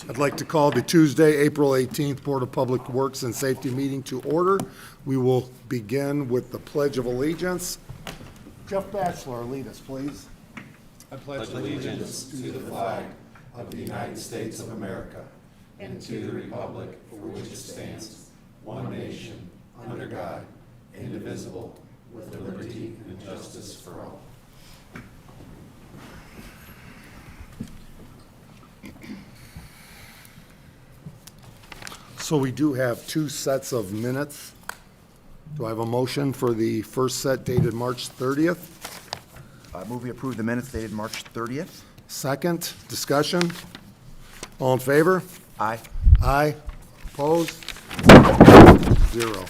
I'd like to call the Tuesday, April 18th Board of Public Works and Safety meeting to order. We will begin with the Pledge of Allegiance. Jeff Batchelor, lead us, please. I pledge allegiance to the flag of the United States of America and to the republic for which it stands, one nation, under God, indivisible, with liberty and justice for all. So we do have two sets of minutes. Do I have a motion for the first set dated March 30th? I move we approve the minutes dated March 30th. Second, discussion? All in favor? Aye. Aye. Opposed? 0.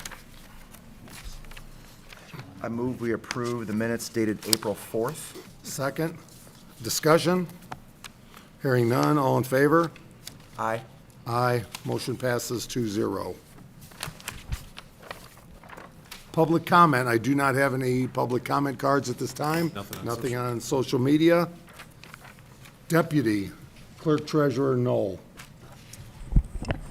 I move we approve the minutes dated April 4th. Second, discussion? Hearing none, all in favor? Aye. Aye. Motion passes 2-0. Public comment. I do not have any public comment cards at this time. Nothing on social media. Deputy Clerk Treasurer Knoll.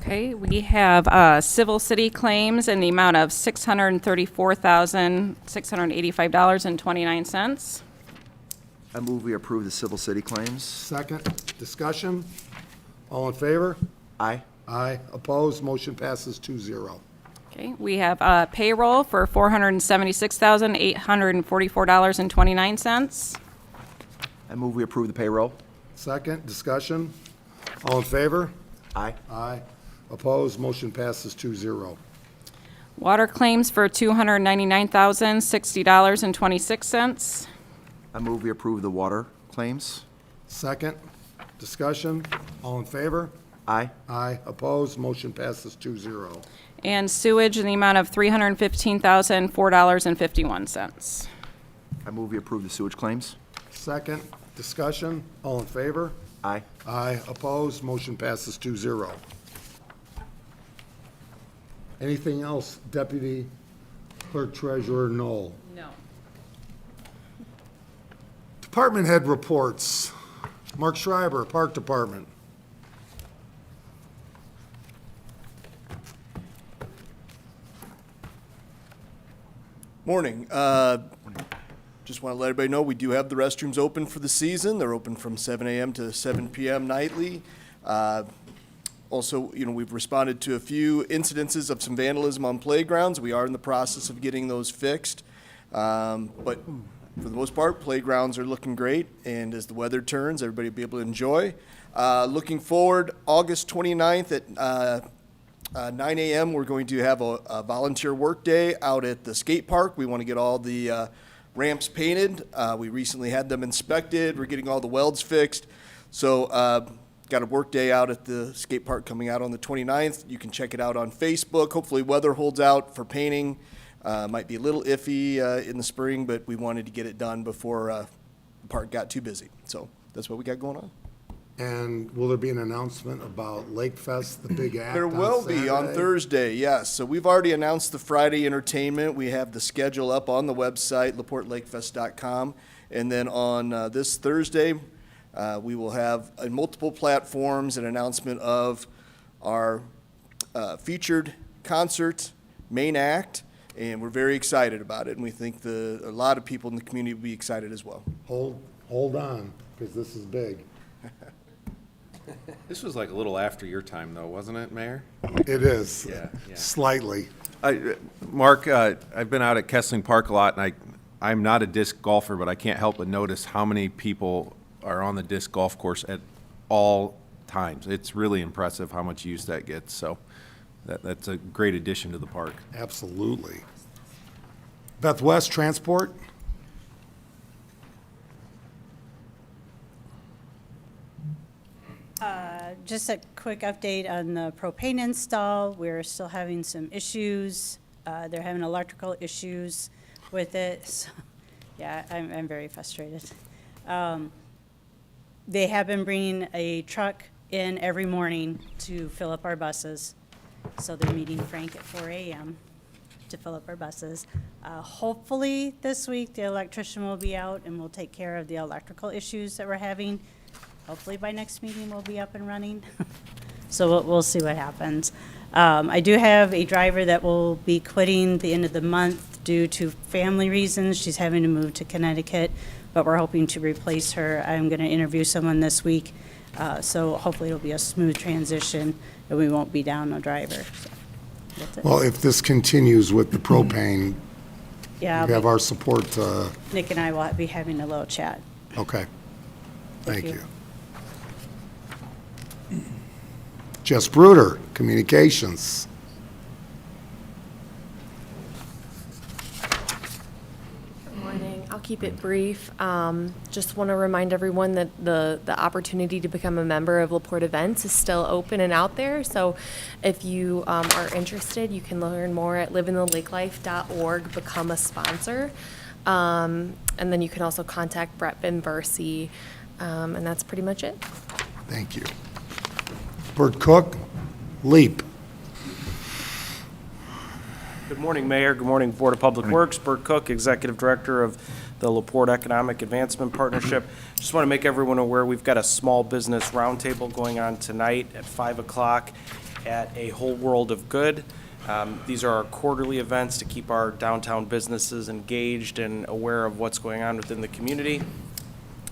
Okay, we have civil city claims in the amount of $634,685.29. I move we approve the civil city claims. Second, discussion? All in favor? Aye. Aye. Opposed? Motion passes 2-0. Okay, we have payroll for $476,844.29. I move we approve the payroll. Second, discussion? All in favor? Aye. Aye. Opposed? Motion passes 2-0. Water claims for $299,060.26. I move we approve the water claims. Second, discussion? All in favor? Aye. Aye. Opposed? Motion passes 2-0. And sewage in the amount of $315,004.51. I move we approve the sewage claims. Second, discussion? All in favor? Aye. Aye. Opposed? Motion passes 2-0. Anything else, Deputy Clerk Treasurer Knoll? No. Department head reports. Mark Schreiber, Park Department. Morning. Just want to let everybody know we do have the restrooms open for the season. They're open from 7 a.m. to 7 p.m. nightly. Also, we've responded to a few incidences of some vandalism on playgrounds. We are in the process of getting those fixed. But for the most part, playgrounds are looking great. And as the weather turns, everybody will be able to enjoy. Looking forward, August 29th at 9 a.m., we're going to have a volunteer work day out at the skate park. We want to get all the ramps painted. We recently had them inspected. We're getting all the welds fixed. So got a work day out at the skate park coming out on the 29th. You can check it out on Facebook. Hopefully weather holds out for painting. Might be a little iffy in the spring, but we wanted to get it done before the park got too busy. So that's what we got going on. And will there be an announcement about Lake Fest, the big act? There will be on Thursday, yes. So we've already announced the Friday entertainment. We have the schedule up on the website, laportelakefest.com. And then on this Thursday, we will have on multiple platforms an announcement of our featured concert, main act, and we're very excited about it. And we think a lot of people in the community will be excited as well. Hold on, because this is big. This was like a little after your time, though, wasn't it, Mayor? It is. Yeah. Slightly. Mark, I've been out at Kessling Park a lot, and I'm not a disc golfer, but I can't help but notice how many people are on the disc golf course at all times. It's really impressive how much use that gets, so that's a great addition to the park. Absolutely. Beth West, Transport. Just a quick update on the propane install. We're still having some issues. They're having electrical issues with it. So, yeah, I'm very frustrated. They have been bringing a truck in every morning to fill up our buses. So they're meeting Frank at 4 a.m. to fill up our buses. Hopefully this week the electrician will be out and we'll take care of the electrical issues that we're having. hopefully by next meeting we'll be up and running. So we'll see what happens. I do have a driver that will be quitting the end of the month due to family reasons. She's having to move to Connecticut, but we're hoping to replace her. I'm going to interview someone this week, so hopefully it'll be a smooth transition and we won't be down a driver. So that's it. Well, if this continues with the propane, Yeah, you have our support, Nick and I will be having a little chat. okay. Thank you. you. Jess Bruder, Communications. Good morning. I'll keep it brief. Just want to remind everyone that the opportunity to become a member of LaPorte Events is still open and out there. So if you are interested, you can learn more at livingthelakelife.org, become a sponsor. And then you can also contact Brett Benversi, and that's pretty much it. Thank you. Bert Cook, LEAP. Good morning, Mayor. Good morning, Board of Public Works. Bert Cook, Executive Director of the LaPorte Economic Advancement Partnership. Just want to make everyone aware we've got a small business roundtable going on tonight at 5 o'clock at A Whole World of Good. These are our quarterly events to keep our downtown businesses engaged and aware of what's going on within the community.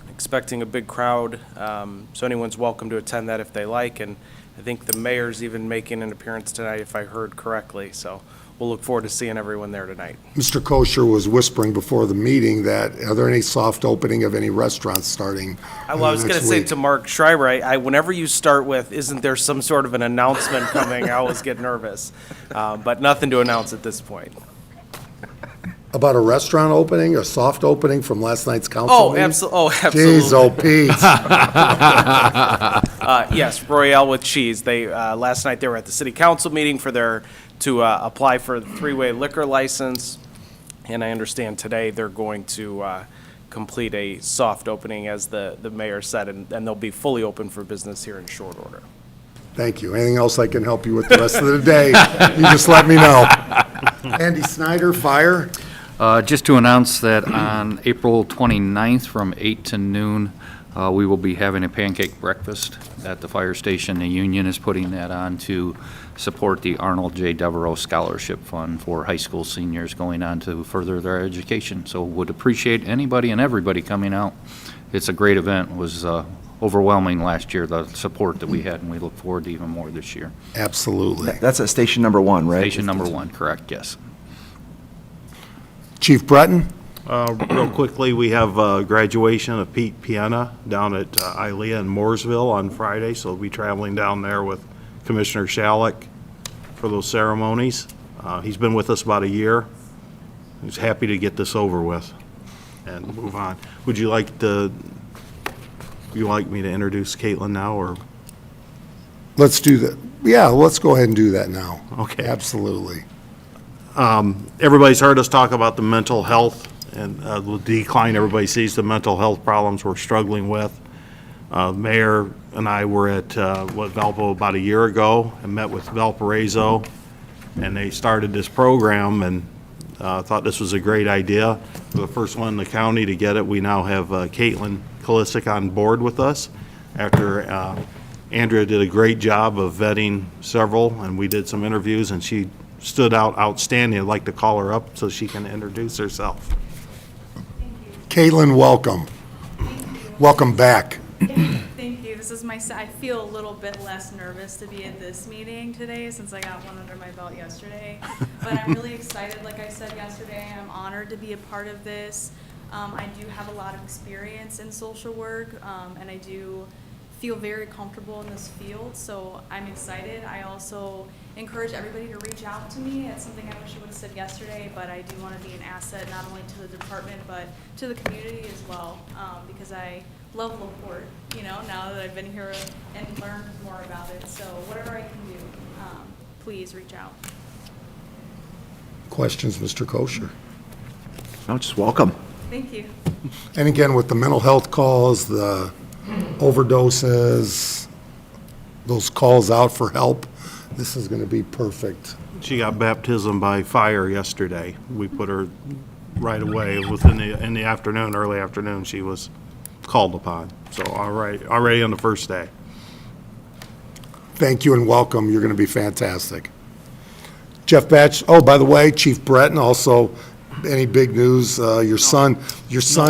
Expecting a big crowd, so anyone's welcome to attend that if they like, and I think the mayor's even making an appearance tonight if I heard correctly, so we'll look forward to seeing everyone there tonight. Mr. Kosher was whispering before the meeting that, are there any soft opening of any restaurants starting Well, I was going to next say week? to Mark Schreiber, whenever you start with, isn't there some sort of an announcement coming, I always get nervous, but nothing to announce at this point. About a restaurant opening, a soft opening from last night's council Oh, meeting? absolutely. Jeez, oh, Pete. Yes, Royale with cheese. They, last night they were at the city council meeting to apply for the three-way liquor license. And I understand today they're going to, complete a soft opening, as the mayor said, and they'll be fully open for business here in short order. Thank you. Anything else I can help you with the rest of the day, you just let me know. Andy Snyder, Fire. Just to announce that on April 29th from 8 to noon, we will be having a pancake breakfast at the fire station. The union is putting that on to support the Arnold J. Devereaux Scholarship Fund for high school seniors going on to further their education. So would appreciate anybody and everybody coming out. It's a great event. It was overwhelming last year, the support that we had, and we look forward to even more this year. Absolutely. That's at station number 1, right? Station number 1, correct, yes. Chief Breton. Real quickly, we have graduation of Pete Piana down at ILEA in Mooresville on Friday, so we'll be traveling down there with Commissioner Shallek for those ceremonies. He's been with us about a year. He's happy to get this over with and move on. Would you like me to introduce Caitlin now, or? Let's do that. Yeah, let's go ahead and do that now. Okay. Absolutely. Everybody's heard us talk about the mental health and the decline everybody sees, the mental health problems we're struggling with. Mayor and I were at Valpo about a year ago and met with Valparaiso, and they started this program, and thought this was a great idea. We're the first one in the county to get it. We now have Caitlin Kalisic on board with us after Andrea did a great job of vetting several, and we did some interviews, and she stood out outstanding. I'd like to call her up so she can introduce herself. Caitlin, welcome. Welcome back. Thank you. This is I feel a little bit less nervous to be at this meeting today since I got one under my belt yesterday. But I'm really excited. Like I said yesterday, I'm honored to be a part of this. I do have a lot of experience in social work, and I do feel very comfortable in this field, so I'm excited. I also encourage everybody to reach out to me. It's something I wish I would have said yesterday, but I do want to be an asset not only to the department, but to the community as well, because I love LaPorte, now that I've been here and learned more about it. So whatever I can do, please reach out. Questions, Mr. Kosher? No, just welcome. Thank you. And again, with the mental health calls, the overdoses, those calls out for help, this is going to be perfect. She got baptism by fire yesterday. We put her right away in the afternoon, early afternoon. She was called upon. So, already on the first day. Thank you and welcome. You're going to be fantastic. Jeff Batch, oh, by the way, Chief Breton, also, any big news? Your son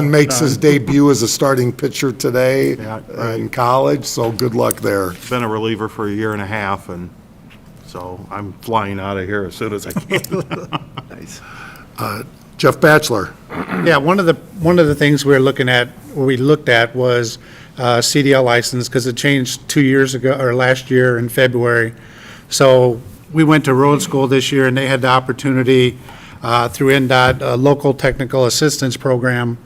makes his debut as a starting pitcher today Yeah, right. in college, so good luck there. Been a reliever for a year and a half, and so I'm flying out of here as soon as I can. Nice. Jeff Batchelor. Yeah, one of the things we looked at was CDL license, because it changed 2 years ago, or last year in February. So we went to road school this year, and they had the opportunity through NDOT, a local technical assistance program,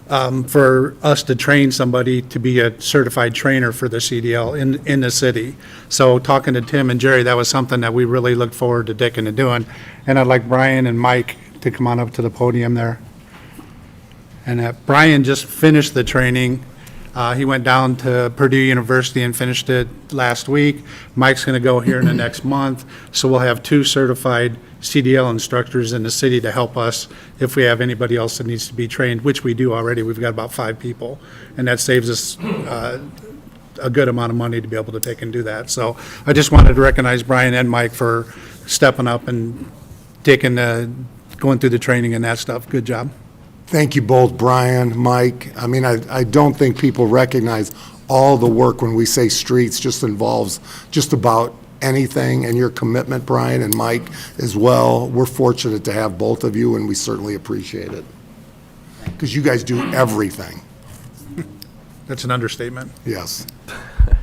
for us to train somebody to be a certified trainer for the CDL in the city. So talking to Tim and Jerry, that was something that we really looked forward to digging and doing. And I'd like Brian and Mike to come on up to the podium there. And Brian just finished the training. He went down to Purdue University and finished it last week. Mike's going to go here in the next month. So we'll have 2 certified CDL instructors in the city to help us if we have anybody else that needs to be trained, which we do already. We've got about 5 people. And that saves us a good amount of money to be able to take and do that. So I just wanted to recognize Brian and Mike for stepping up and going through the training and that stuff. Good job. Thank you both, Brian, Mike. I mean, I don't think people recognize all the work when we say streets just involves just about anything, and your commitment, Brian and Mike, as well. We're fortunate to have both of you, and we certainly appreciate it. Because you guys do everything. That's an understatement. Yes.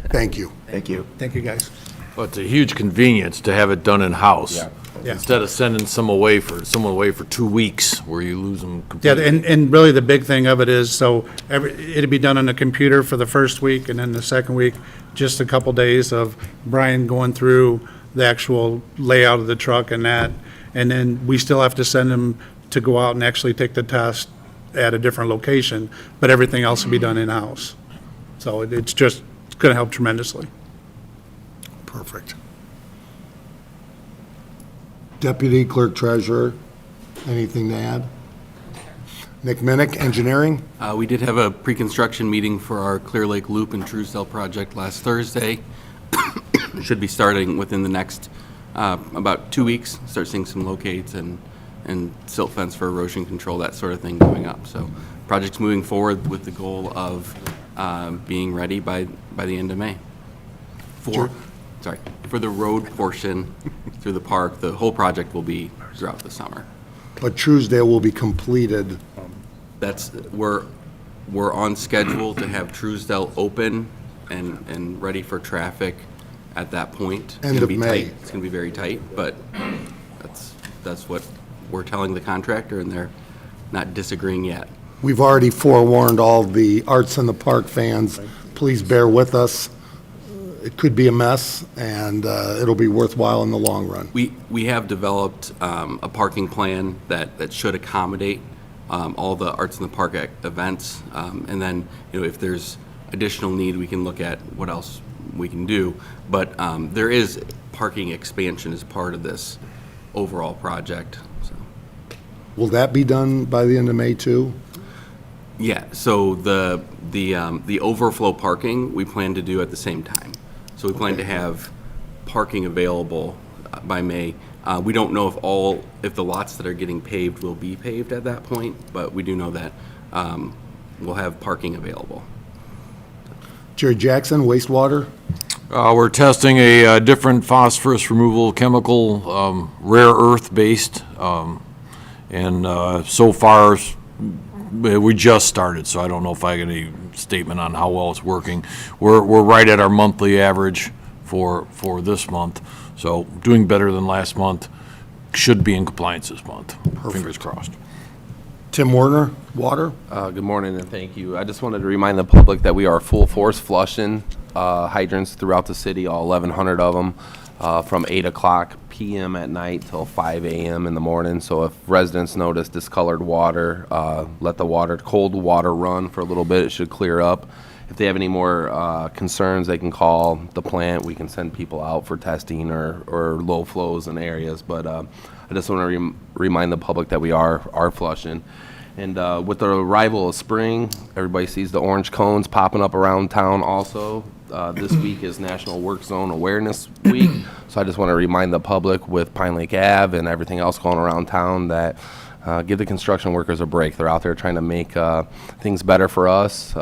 Thank you. Thank you. Thank you, guys. Well, it's a huge convenience to have it done in-house. Yeah. Instead of sending someone away for 2 weeks where you lose them Yeah, completely. and really the big thing of it is, so it'd be done on the computer for the first week, and then the second week, just a couple days of Brian going through the actual layout of the truck and that, and then we still have to send him to go out and actually take the test at a different location, but everything else will be done in-house. So it's going to help tremendously. Perfect. Deputy Clerk Treasurer, anything to add? Nick Minnick, Engineering. We did have a pre-construction meeting for our Clear Lake Loop and Truesdale project last Thursday. Should be starting within the next about 2 weeks, start seeing some locates and silt fence for erosion control, that sort of thing going up. So project's moving forward with the goal of being ready by the end of May. For the road portion through the park, the whole project will be throughout the summer. But Truesdale will be completed. We're on schedule to have Truesdale open and ready for traffic at that point. It's End gonna of be May. tight. It's gonna be very tight, but that's what we're telling the contractor, and they're not disagreeing yet. We've already forewarned all the Arts in the Park fans, please bear with us. It could be a mess, and it'll be worthwhile in the long run. We have developed a parking plan that should accommodate all the Arts in the Park events. And then, if there's additional need, we can look at what else we can do. But there is parking expansion as part of this overall project. So. Will that be done by the end of May, too? Yeah, so the overflow parking, we plan to do at the same time. So we plan to have parking available by May. We don't know if the lots that are getting paved will be paved at that point, but we do know that we'll have parking available. Jerry Jackson, wastewater. We're testing a different phosphorus removal chemical, rare earth-based, and so far, we just started, so I don't know if I get any statement on how well it's working. We're right at our monthly average for this month, so doing better than last month. Should be in compliance this month. Fingers crossed. Tim Warner, water. Good morning and thank you. I just wanted to remind the public that we are full force flushing hydrants throughout the city, all 1,100 of them, from 8 o'clock p.m. at night till 5 a.m. in the morning. So if residents notice discolored water, let the cold water run for a little bit. It should clear up. If they have any more concerns, they can call the plant. We can send people out for testing or low flows in areas. But I just want to remind the public that we are flushing. And with the arrival of spring, everybody sees the orange cones popping up around town also. This week is National Work Zone Awareness Week, so I just want to remind the public with Pine Lake Ave and everything else going around town that give the construction workers a break. They're out there trying to make things better for us.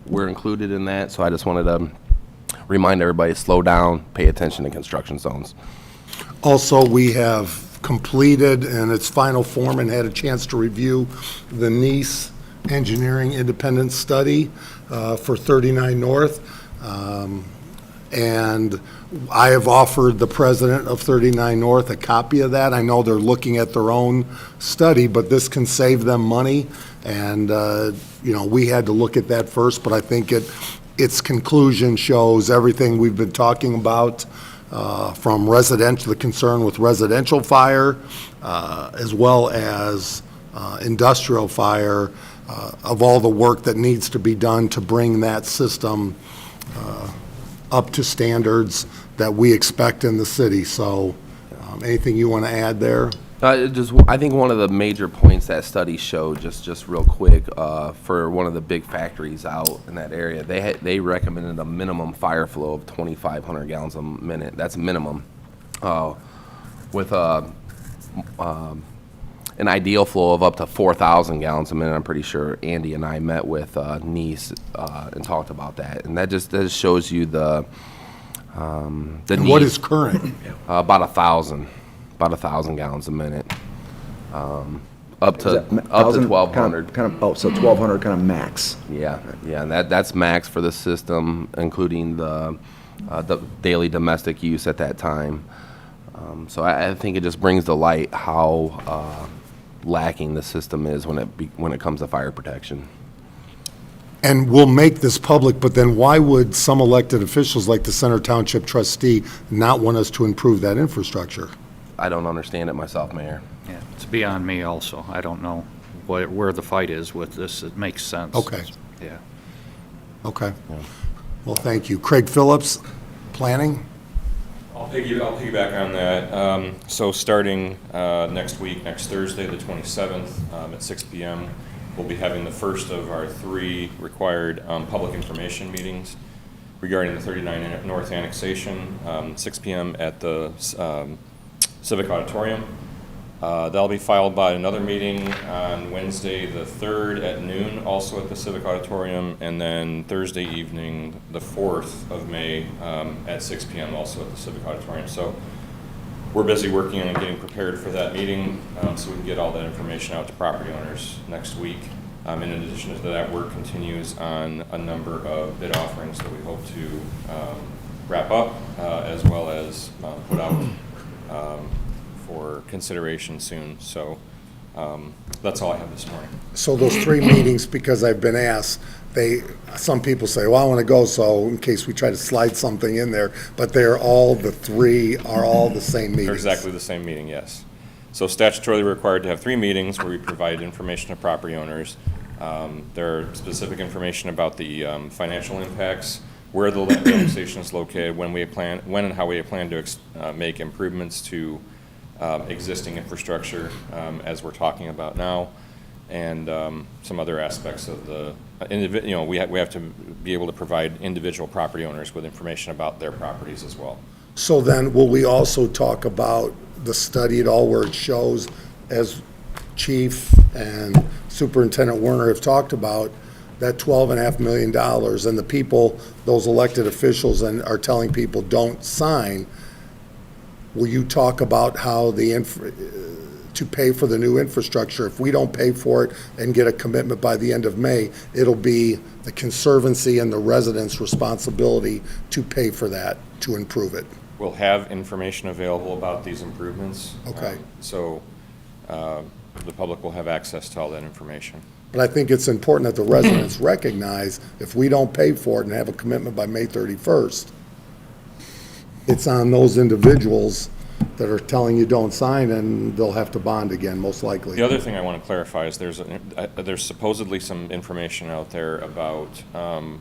We're included in that, so I just wanted to remind everybody to slow down, pay attention to construction zones. Also, we have completed in its final form and had a chance to review the Nice Engineering Independent Study for 39 North. And I have offered the president of 39 North a copy of that. I know they're looking at their own study, but this can save them money. And, we had to look at that first, but I think its conclusion shows everything we've been talking about, from residential, the concern with residential fire, as well as industrial fire, of all the work that needs to be done to bring that system up to standards that we expect in the city. So anything you want to add there? I think one of the major points that study showed, just real quick, for one of the big factories out in that area, they recommended a minimum fire flow of 2,500 gallons a minute. That's minimum. With an ideal flow of up to 4,000 gallons a minute. I'm pretty sure Andy and I met with Nice and talked about that, and that just shows you the need. What is current? About 1,000 gallons a minute, up to 1,200. So 1,200 kind of max. Yeah, and that's max for the system, including the daily domestic use at that time. So I think it just brings to light how lacking the system is when it comes to fire protection. And we'll make this public, but then why would some elected officials like the Center Township trustee not want us to improve that infrastructure? I don't understand it myself, Mayor. Yeah, it's beyond me also. I don't know where the fight is with this. It makes sense. Okay. Yeah. Okay. Well, thank you. Craig Phillips, planning? I'll piggyback on that. So starting next week, next Thursday, the 27th, at 6 p.m., we'll be having the first of our 3 required public information meetings regarding the 39 North annexation, 6 p.m. at the Civic Auditorium. That'll be followed by another meeting on Wednesday, the 3rd at noon, also at the Civic Auditorium, and then Thursday evening, the 4th of May, at 6 p.m. also at the Civic Auditorium. So we're busy working on getting prepared for that meeting, so we can get all that information out to property owners next week. In addition to that, work continues on a number of bid offerings that we hope to wrap up, as well as put out for consideration soon. So that's all I have this morning. So those 3 meetings, because I've been asked, some people say, well, I want to go, so in case we try to slide something in there, but the 3 are all the same meetings. They're exactly the same meeting, yes. So statutorily required to have 3 meetings where we provide information to property owners. There are specific information about the financial impacts, where the annexation is located, when and how we plan to make improvements to existing infrastructure, as we're talking about now, and some other aspects of the, we have to be able to provide individual property owners with information about their properties as well. So then, will we also talk about the study at all, where it shows, as Chief and Superintendent Werner have talked about, that $12.5 million, and the people, those elected officials, and are telling people don't sign? Will you talk about how to pay for the new infrastructure? If we don't pay for it and get a commitment by the end of May, it'll be the Conservancy and the residents' responsibility to pay for that, to improve it. We'll have information available about these improvements. Okay. So the public will have access to all that information. But I think it's important that the residents recognize, if we don't pay for it and have a commitment by May 31st, it's on those individuals that are telling you don't sign, and they'll have to bond again, most likely. The other thing I want to clarify is there's supposedly some information out there about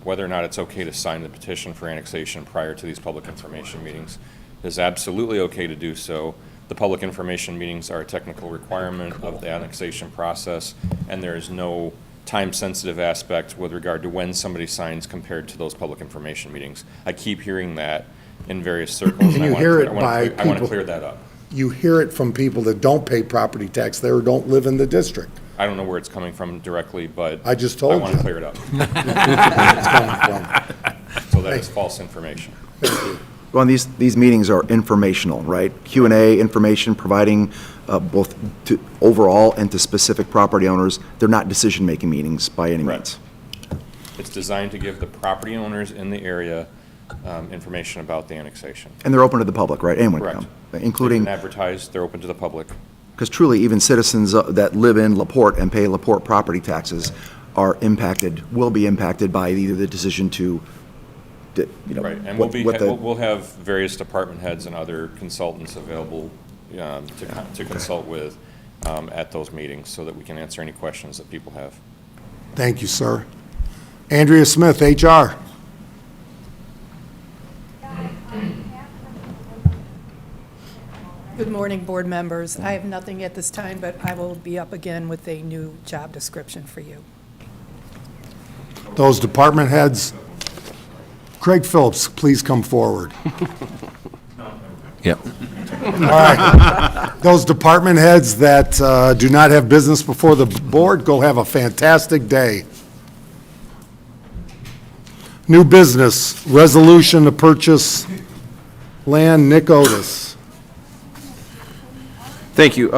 whether or not it's okay to sign the petition for annexation prior to these public information meetings. It is absolutely okay to do so. The public information meetings are a technical requirement of the annexation process, and there is no time-sensitive aspect with regard to when somebody signs compared to those public information meetings. I keep hearing that in various circles. And I you wanna hear clear- it I wanna by clear- I want to people- clear that up. You hear it from people that don't pay property tax there or don't live in the district. I don't know where it's coming from directly, but I just told I want to you. clear it up. It's coming from. So that is false information. Well, and these meetings are informational, right? Q&A information, providing both to overall and to specific property owners. They're not decision-making meetings by any means. It's designed to give the property owners in the area information about the annexation. And they're open to the public, right? Anyone can Correct. come, including, They've been advertised, they're open to the public. because truly, even citizens that live in LaPorte and pay LaPorte property taxes are impacted, will be impacted by either the decision to, you know, Right, and what the. we'll have various department heads and other consultants available to consult with at those meetings so that we can answer any questions that people have. Thank you, sir. Andrea Smith, HR. Good morning, board members. I have nothing at this time, but I will be up again with a new job description for you. Those department heads, Craig Phillips, please come forward. Yep. All right. Those department heads that do not have business before the board, go have a fantastic day. New business, resolution to purchase land, Nick Otis. Thank you,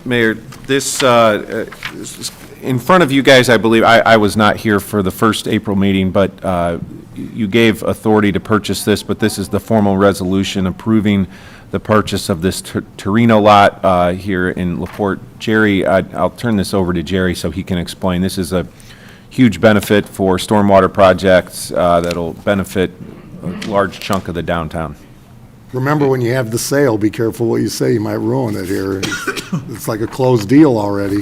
Mayor. This is in front of you guys, I believe, I was not here for the first April meeting, but you gave authority to purchase this, but this is the formal resolution approving the purchase of this Torino lot here in LaPorte. Jerry, I'll turn this over to Jerry so he can explain. This is a huge benefit for stormwater projects that'll benefit a large chunk of the downtown. Remember, when you have the sale, be careful what you say, you might ruin it here. It's like a closed deal already.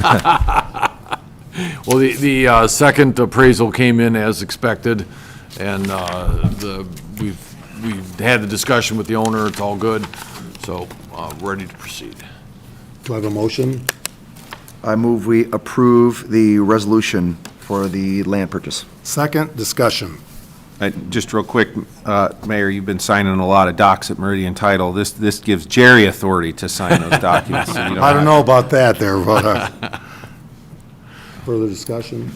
Well, the second appraisal came in as expected, and we've had the discussion with the owner, it's all good, so ready to proceed. Do I have a motion? I move we approve the resolution for the land purchase. Second, discussion. Just real quick, Mayor, you've been signing a lot of docs at Meridian Title. This gives Jerry authority to sign those documents. So you I don't know about that there, but further discussion?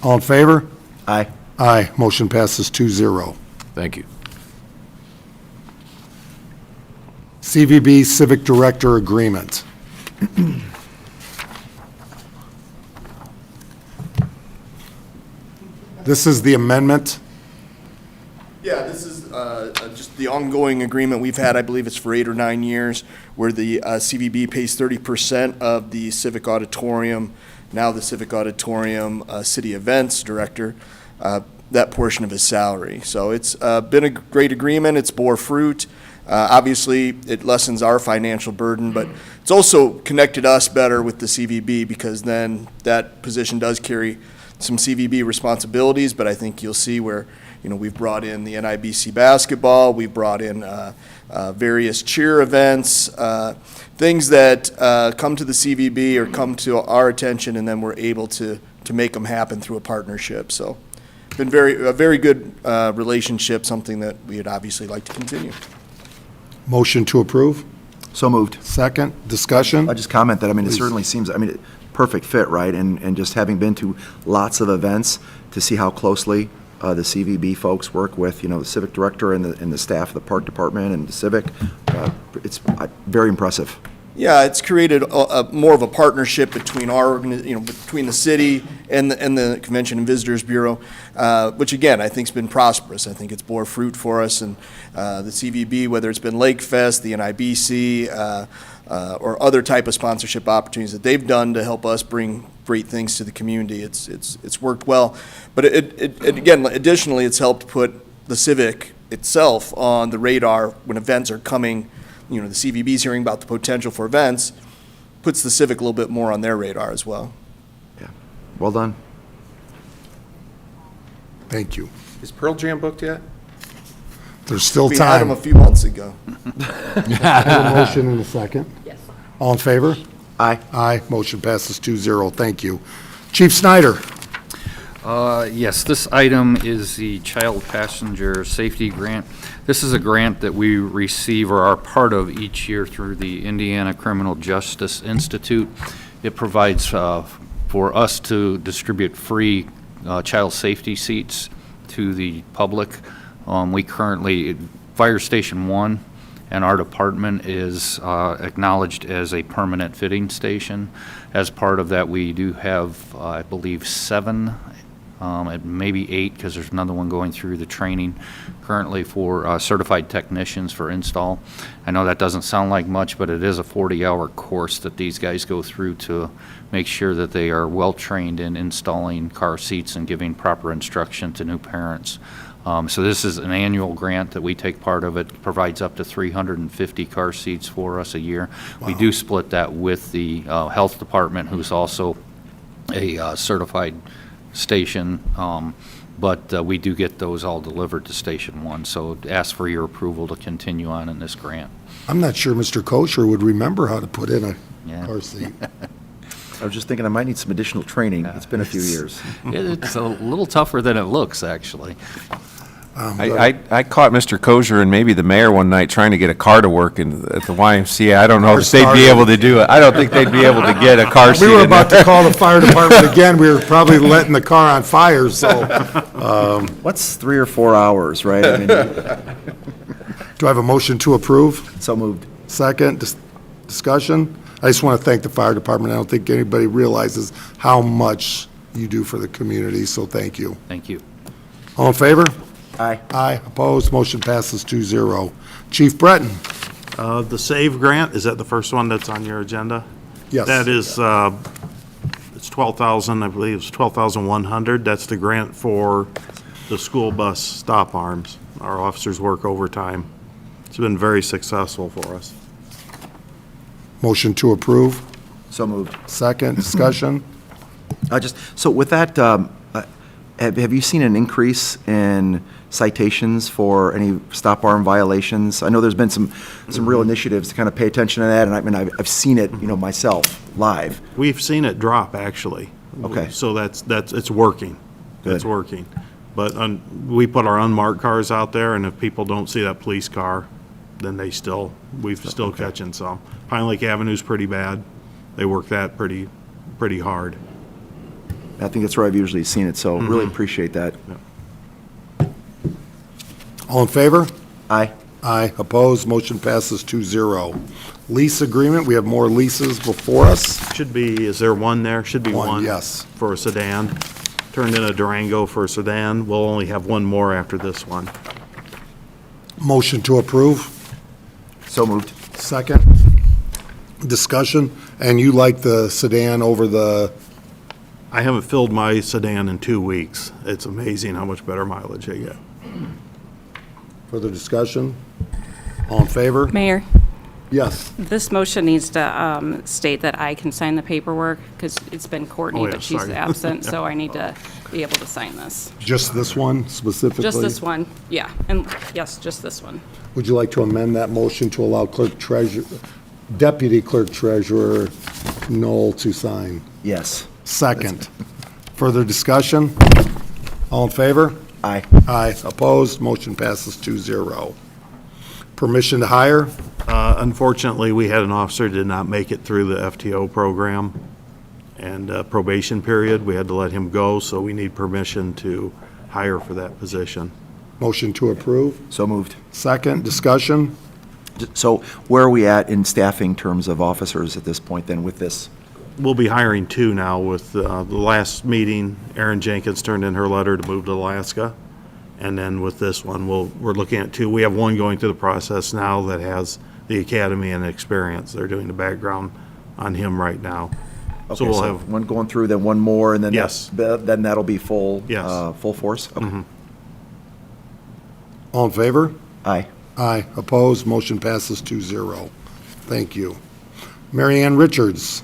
All in favor? Aye. Aye. Motion passes 2-0. Thank you. CVB Civic Director Agreement. This is the amendment. Yeah, this is just the ongoing agreement we've had, I believe it's for 8 or 9 years, where the CVB pays 30% of the Civic Auditorium, now the Civic Auditorium City Events Director, that portion of his salary. So it's been a great agreement, it's bore fruit. Obviously, it lessens our financial burden, but it's also connected us better with the CVB because then that position does carry some CVB responsibilities, but I think you'll see where, you know, we've brought in the NIBC basketball, we've brought in various cheer events, things that come to the CVB or come to our attention, and then we're able to make them happen through a partnership. So, been a very good relationship, something that we would obviously like to continue. Motion to approve? So moved. Second, discussion? I'll just comment that, I mean, it Please. certainly seems, I mean, perfect fit, right? And just having been to lots of events, to see how closely the CVB folks work with, you know, the civic director and the staff of the park department and the civic, it's very impressive. Yeah, it's created more of a partnership between between the city and the Convention and Visitors Bureau, which again, I think has been prosperous. I think it's bore fruit for us, and the CVB, whether it's been Lake Fest, the NIBC, or other type of sponsorship opportunities that they've done to help us bring great things to the community. It's worked well, but it again, additionally, it's helped put the Civic itself on the radar when events are coming. You know, the CVB's hearing about the potential for events, puts the Civic a little bit more on their radar as well. Yeah, well done. Thank you. Is Pearl Jam booked yet? There's still We had them time. a few months ago. I have a motion in a second. Yes. All in favor? Aye. Aye. Motion passes 2-0. Thank you. Chief Snyder. Yes, this item is the Child Passenger Safety Grant. This is a grant that we receive or are part of each year through the Indiana Criminal Justice Institute. It provides for us to distribute free child safety seats to the public. We currently, Fire Station 1 and our department is acknowledged as a permanent fitting station. As part of that, we do have, I believe, 7, maybe 8, because there's another one going through the training currently for certified technicians for install. I know that doesn't sound like much, but it is a 40-hour course that these guys go through to make sure that they are well-trained in installing car seats and giving proper instruction to new parents. So this is an annual grant that we take part of. It provides up to 350 car seats for us a year. Wow. We do split that with the health department, who's also a certified station, but we do get those all delivered to Station 1. So ask for your approval to continue on in this grant. I'm not sure Mr. Kosher would remember how to put in a car seat. I was just thinking I might need some additional training. It's been a few years. It's a little tougher than it looks, actually. I caught Mr. Kosher and maybe the mayor one night trying to get a car to work at the YMCA. I don't know if they'd be able to do it. I don't think they'd be able to get a car seat. We were in about there. to call the fire department again. We were probably letting the car on fire, so. What's 3 or 4 hours, right? I mean, Do I have a motion to approve? so moved. Second, discussion? I just want to thank the fire department. I don't think anybody realizes how much you do for the community, so thank you. Thank you. All in favor? Aye. Aye. Opposed? Motion passes 2-0. Chief Breton? The SAVE grant, is that the first one that's on your agenda? Yes. That is, it's 12,000, I believe it's 12,100. That's the grant for the school bus stop arms. Our officers work overtime. It's been very successful for us. Motion to approve? So moved. Second, discussion? So with that, have you seen an increase in citations for any stop arm violations? I know there's been some real initiatives to kind of pay attention to that, and I mean, I've seen it, myself, live. We've seen it drop, actually. Okay. So it's working. Good. It's working. But we put our unmarked cars out there, and if people don't see that police car, then we've still catching some. Pine Lake Avenue's pretty bad. They work that pretty hard. I think that's where I've usually seen it, so really appreciate that. All in favor? Aye. Aye. Opposed? Motion passes 2-0. Lease agreement, we have more leases before us. Is there one there? Should be one. Yes. For a sedan. Turned in a Durango for a sedan. We'll only have one more after this one. Motion to approve? So moved. Second. Discussion, and you like the sedan over the, I haven't filled my sedan in 2 weeks. It's amazing how much better mileage I get. further discussion? All in favor? Mayor, Yes. this motion needs to state that I can sign the paperwork, because it's been Courtney, Oh, yeah, but she's sorry. absent, so I need to be able to sign this. Just this one specifically? Just this one, yeah, and yes, just this one. Would you like to amend that motion to allow Deputy Clerk Treasurer Knoll to sign? Yes. Second. Further discussion? All in favor? Aye. Aye. Opposed? Motion passes 2-0. Permission to hire? Unfortunately, we had an officer did not make it through the FTO program and probation period. We had to let him go, so we need permission to hire for that position. Motion to approve? So moved. Second. Discussion? So where are we at in staffing terms of officers at this point then with this? We'll be hiring 2 now with the last meeting. Erin Jenkins turned in her letter to move to Alaska. And then with this one, we're looking at 2. We have 1 going through the process now that has the academy and experience. They're doing the background on him right now. Okay, So we'll have, 1 going through, then 1 more, and then Yes. then that'll be full, Yes. full force? Okay. All in favor? Aye. Aye. Opposed? Motion passes 2-0. Thank you. Mary Ann Richards.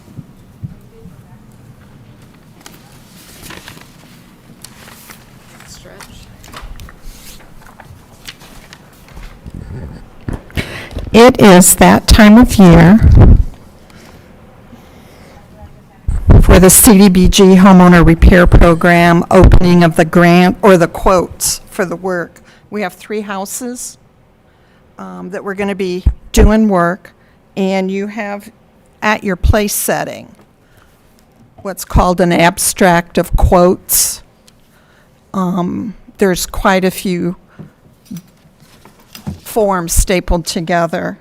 It is that time of year for the CDBG homeowner repair program, opening of the grant, or the quotes for the work. We have 3 houses that we're going to be doing work, and you have at your place setting what's called an abstract of quotes. There's quite a few forms stapled together.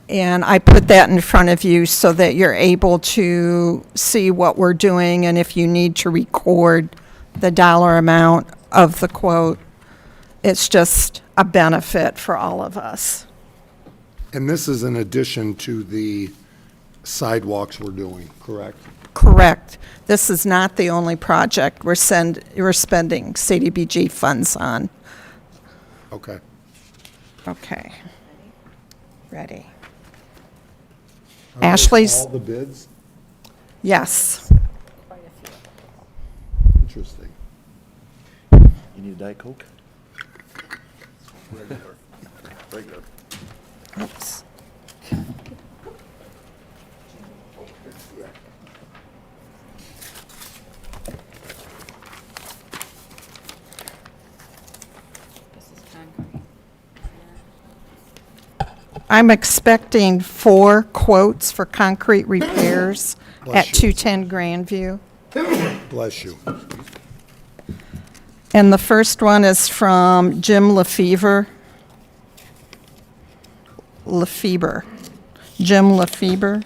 And I put that in front of you so that you're able to see what we're doing and if you need to record the dollar amount of the quote. It's just a benefit for all of us. And this is in addition to the sidewalks we're doing, correct? Correct. This is not the only project we're spending CDBG funds on. Okay. Okay. Ready. Are those Ashley's, all the bids? yes. Interesting. You need a Diet Coke? Regular. Oops. I'm expecting 4 quotes for concrete repairs Bless at you. 210 Grandview. Bless you. And the first one is from Jim Lefevre. Jim Lefebvre.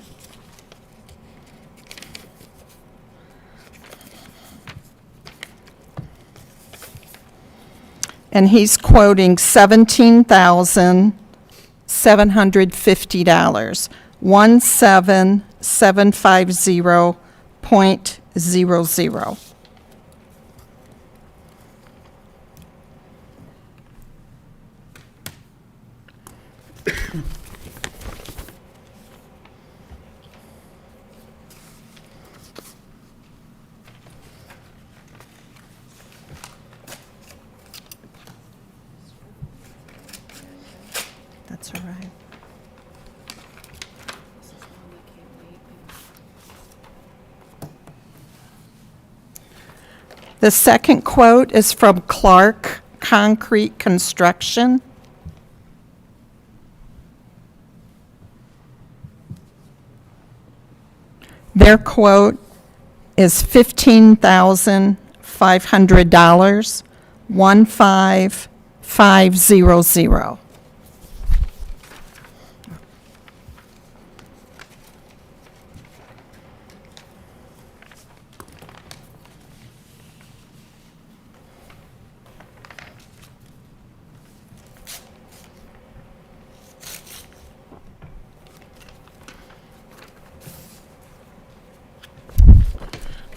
And he's quoting $17,750. $17750.00. That's all right. The second quote is from Clark Concrete Construction. Their quote is $15,500, 15500.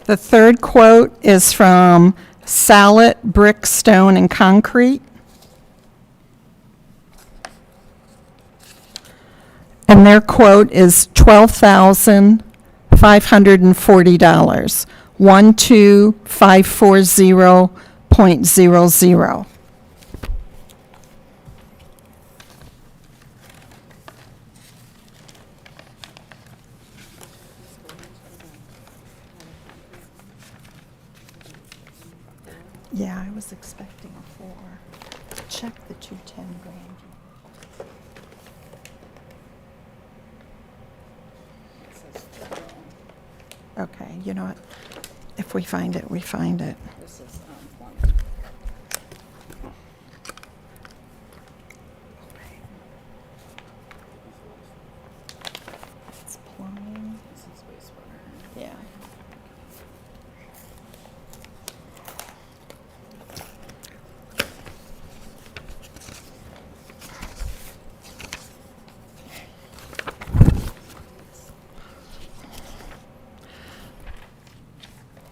The third quote is from Sallet Brick, Stone, and Concrete. And their quote is $12,540, 12540.00. Yeah, I was expecting 4. Check the 210 Grandview. Okay, you know what? If we find it, we find it. This is It's plumbing. Yeah.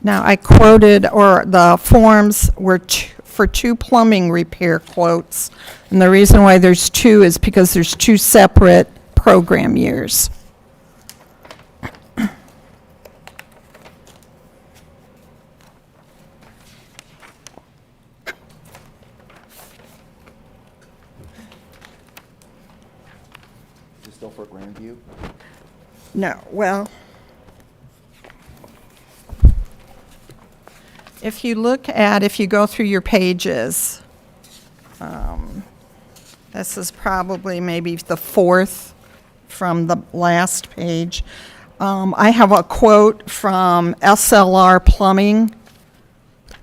Now, I quoted, or the forms were for 2 plumbing repair quotes. And the reason why there's 2 is because there's 2 separate program years. Is this still for Grandview? No, well, If you look at, if you go through your pages, this is probably maybe the fourth from the last page. I have a quote from SLR Plumbing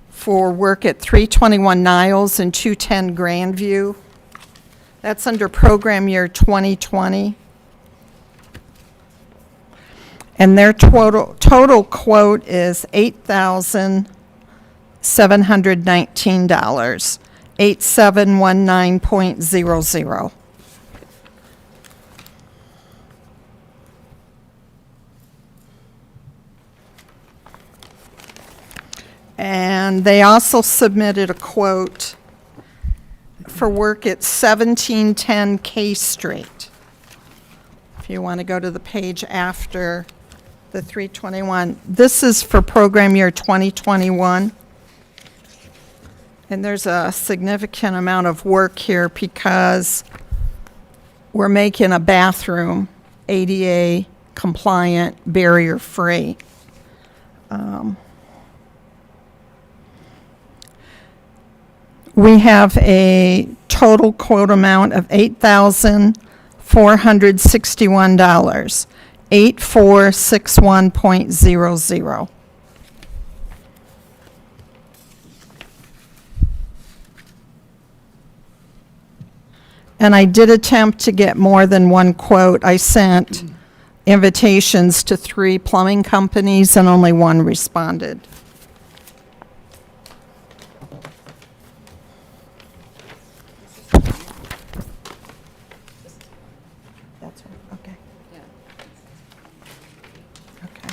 for work at 321 Niles and 210 Grandview. That's under program year 2020. And their total quote is $8,719, 8719.00. And they also submitted a quote for work at 1710 K Street. If you want to go to the page after the 321. This is for program year 2021. And there's a significant amount of work here because we're making a bathroom ADA compliant, barrier free. We have a total quote amount of $8,461, 8461.00. And I did attempt to get more than one quote. I sent invitations to 3 plumbing companies and only one responded. That's right, okay. Okay.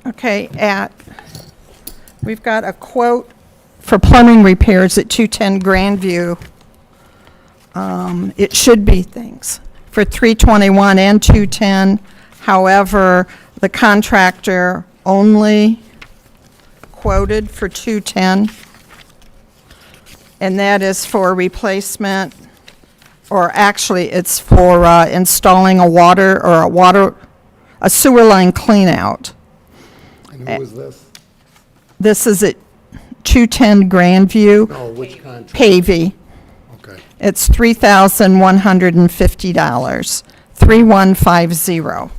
Okay, we've got a quote for plumbing repairs at 210 Grandview. It should be things for 321 and 210. However, the contractor only quoted for 210. And that is for replacement, or actually it's for installing a sewer line clean out. And who was this? This is at 210 Grandview. Oh, which contract? Pavey. Okay. It's $3,150, 3150.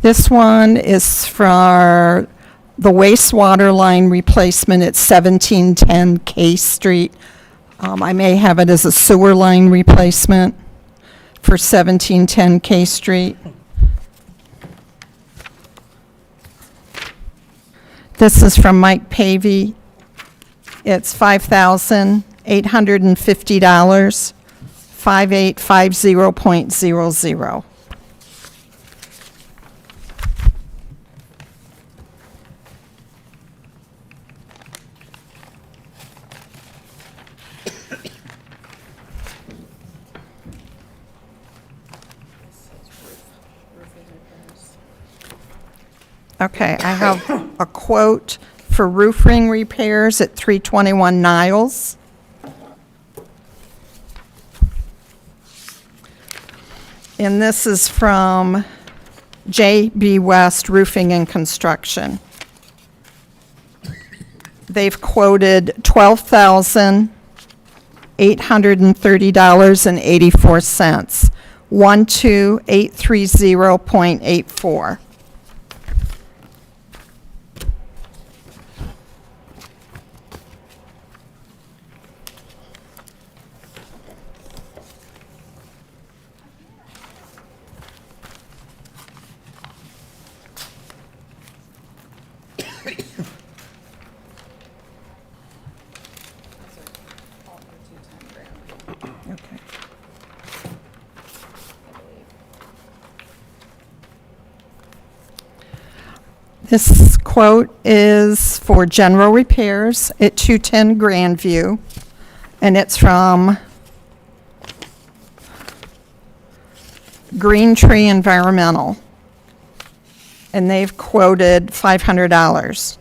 This one is for the wastewater line replacement at 1710 K Street. I may have it as a sewer line replacement for 1710 K Street. This is from Mike Pavey. It's $5,850, 5850.00. Okay, I have a quote for roofing repairs at 321 Niles. And this is from J.B. West Roofing and Construction. They've quoted $12,830.84, 12830.84. This quote is for general repairs at 210 Grandview, and it's from Green Tree Environmental, and they've quoted $500.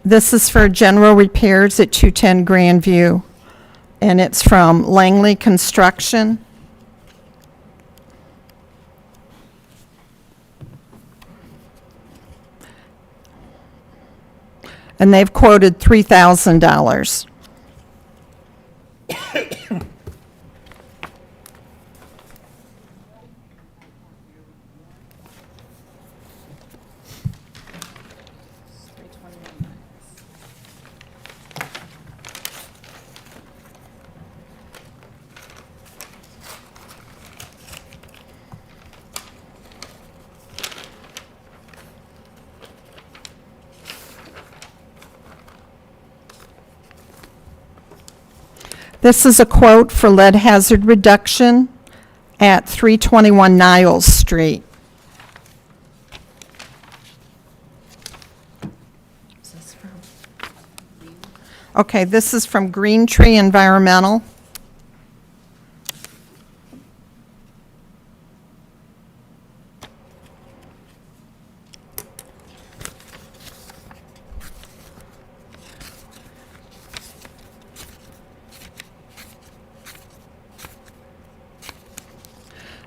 This is for general repairs at 210 Grandview, and it's from Langley Construction. And they've quoted $3,000. This is a quote for lead hazard reduction at 321 Niles Street. Okay, this is from Green Tree Environmental.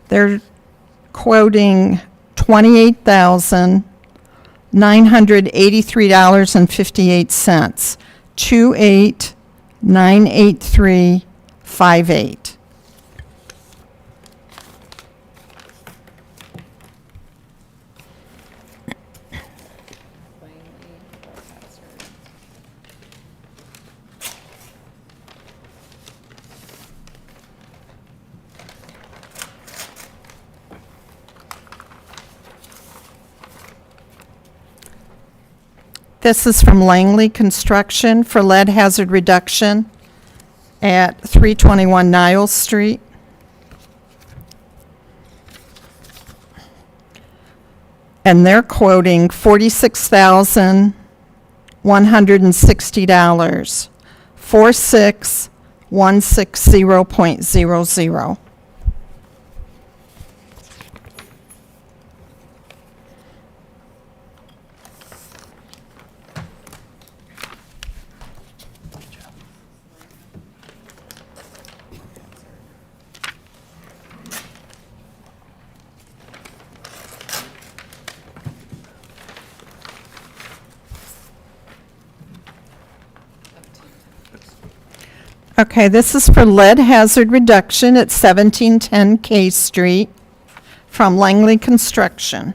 They're quoting $28,983.58. 2898358. This is from Langley Construction for lead hazard reduction at 321 Niles Street. And they're quoting $46,160, 46160.00. Okay, this is for lead hazard reduction at 1710 K Street from Langley Construction.